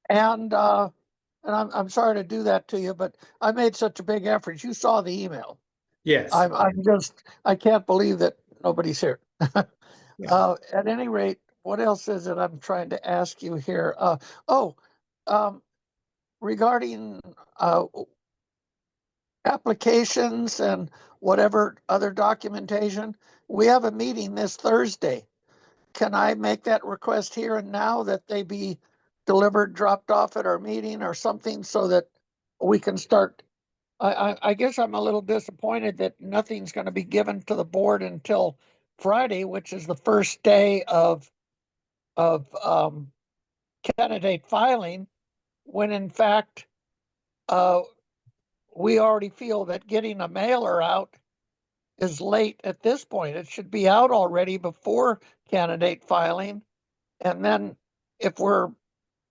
And I'm sorry to do that to you, but I made such a big effort. You saw the email. Yes. I can't believe that nobody's here. Yeah. At any rate, what else is it I'm trying to ask you here? Regarding applications and whatever other documentation, we have a meeting this Thursday. Can I make that request here and now that they be delivered, dropped off at our meeting or something so that we can start? I guess I'm a little disappointed that nothing's going to be given to the board until Friday, which is the first day of candidate filing, when in fact we already feel that getting a mailer out is late at this point. It should be out already before candidate filing. And then if we're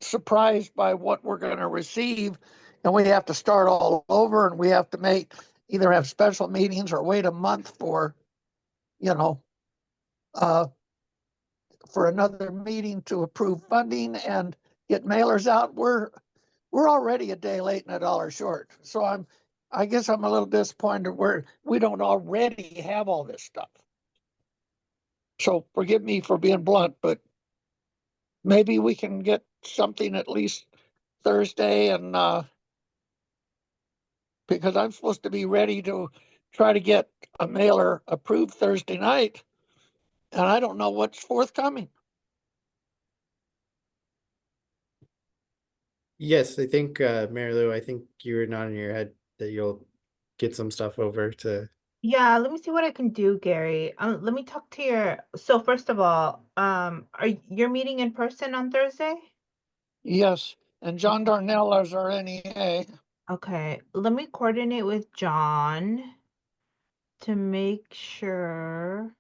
surprised by what we're going to receive and we have to start all over and we have to either have special meetings or wait a month for, you know, for another meeting to approve funding and get mailers out, we're already a day late and $1 short. So I guess I'm a little disappointed where we don't already have all this stuff. So forgive me for being blunt, but maybe we can get something at least Thursday, and because I'm supposed to be ready to try to get a mailer approved Thursday night, and I don't know what's forthcoming. Yes, I think, Mary Lou, I think you were nodding your head that you'll get some stuff over to. Yeah, let me see what I can do, Gary. Let me talk to so first of all, you're meeting in person on Thursday? Yes, and John Darnell is our NEA. Okay, let me coordinate with John to make sure.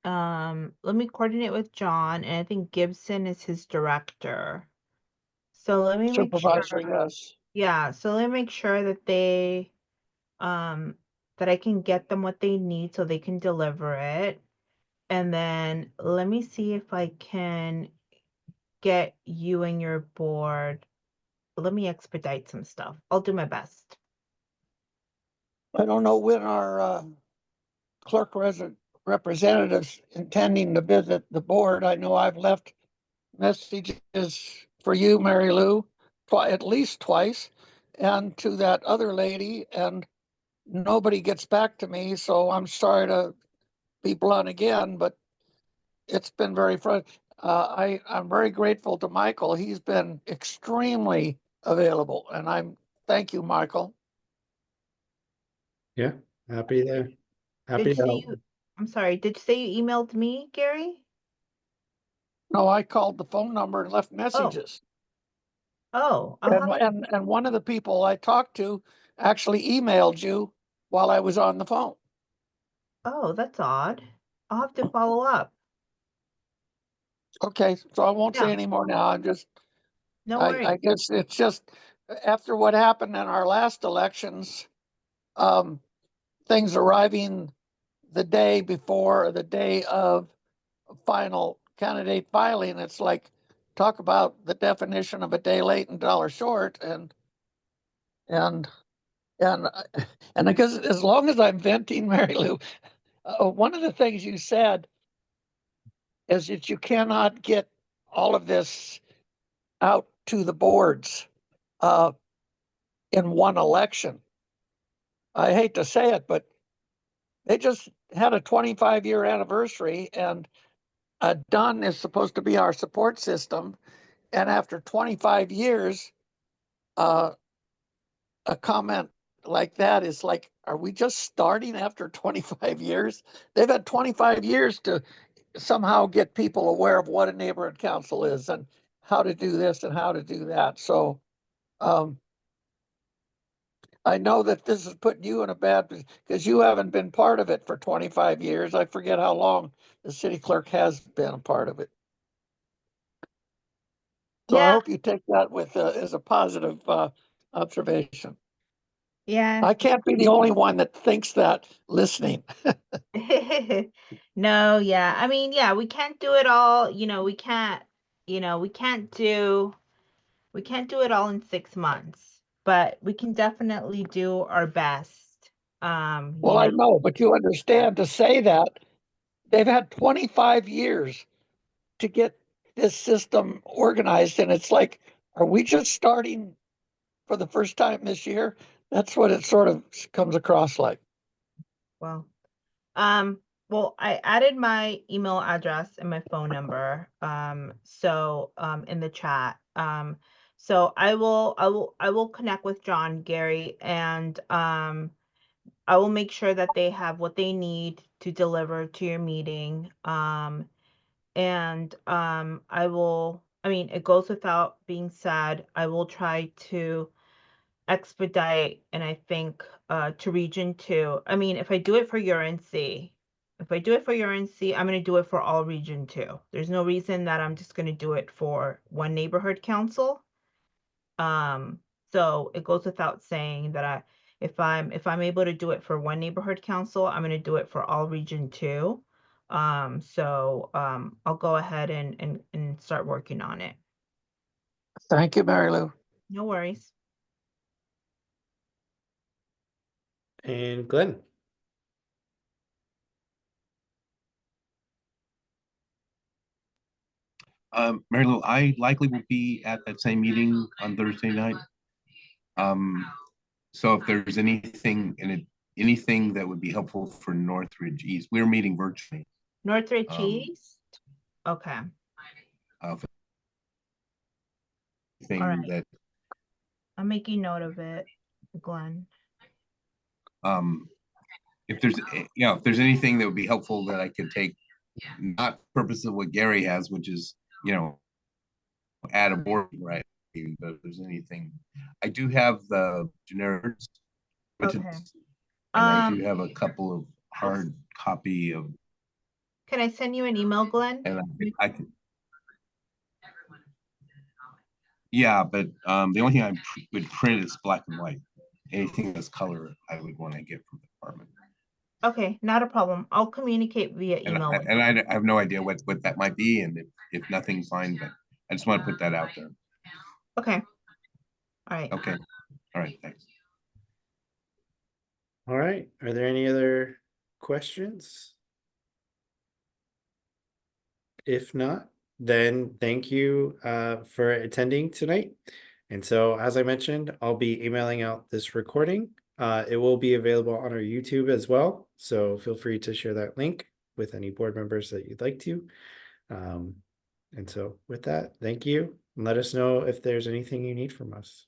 Let me coordinate with John, and I think Gibson is his director. So let me make sure. Supervisor, yes. Yeah, so let me make sure that that I can get them what they need so they can deliver it. And then let me see if I can get you and your board. Let me expedite some stuff. I'll do my best. I don't know when our clerk representatives intending to visit the board. I know I've left messages for you, Mary Lou, at least twice, and to that other lady, and nobody gets back to me. So I'm sorry to be blunt again, but it's been very frustrating. I'm very grateful to Michael. He's been extremely available, and thank you, Michael. Yeah, happy to Did happy you to say help. I'm sorry, did you say you emailed me, Gary? No, I called the phone number and left Oh, messages. I'll have And one of the people I talked to actually emailed you while I was on the phone. oh, that's odd. I'll have to follow up. Okay, so I won't say Yeah, any more now. no I worries. guess it's just after what happened in our last elections, things arriving the day before or the day of final candidate filing. It's like, talk about the definition of a day late and $1 short, and and and because as long as I'm venting, Mary Lou, one of the things you said is that you cannot get all of this out to the boards uh, in one election. I hate to say it, but they just had a 25-year anniversary, and Dunn is supposed to be our support system. And after 25 years, uh, a comment like that is like, are we just starting after 25 years? They've had 25 years to somehow get people aware of what a neighborhood council is and how to do this and how to do that. So I know that this is putting you in a bad position because you haven't been part of it for 25 years. I forget how long the city clerk has been a part of it. So I Yeah, hope you take that with as a positive observation. yeah. I can't be the only one that thinks that listening. No, yeah. I mean, yeah, we can't do it all, we can't do it all in 6 months, but we can definitely do our best. Well, I know, but you understand to say that they've had 25 years to get this system organized. And it's like, are we just starting for the first time this year? That's what it sort of comes across like. Well, well, I added my email address and my phone number, in the chat. So I will connect with John, Gary, and I will make sure that they have what they need to deliver to your meeting. I mean, it goes without being said, I will try to expedite, and I think to Region 2. I mean, if I do it for UNC, I'm going to do it for all Region 2. There's no reason that I'm just going to do it for one neighborhood council. So it goes without saying that if I'm able to do it for one neighborhood council, I'm going to do it for all Region 2. I'll go ahead and start working on it. Thank you, Mary Lou. No worries. And Glenn. Mary Lou, I likely will be at that same meeting on Thursday night. So if there's anything in it, anything that would be helpful for Northridge East, we're meeting virtually. Northridge East? Okay. Thing All right. that I'm making note of it, Glenn. if there's if there's anything that would be helpful that I could take, not purpose of what Gary has, which is add a board, right? But if there's anything, I do have the generics, Okay. and I do have a couple of hard copy of. Can I send you an email, Glenn? And I can. Yeah, but the only thing I would print is black and white. Anything that's color, I would want to get from the department. Okay, not a problem. I'll communicate via email. And I have no idea what that might be, and if nothing, fine. But I just want to put that out there. Okay. All right. Okay. All right. Thanks. All right. Are there any other questions? If not, then thank you for attending tonight. And so, as I mentioned, I'll be emailing out this recording. It will be available on our YouTube as well. So feel free to share that link with any board members that you'd like to. And so with that, thank you. And let us know if there's anything you need from us.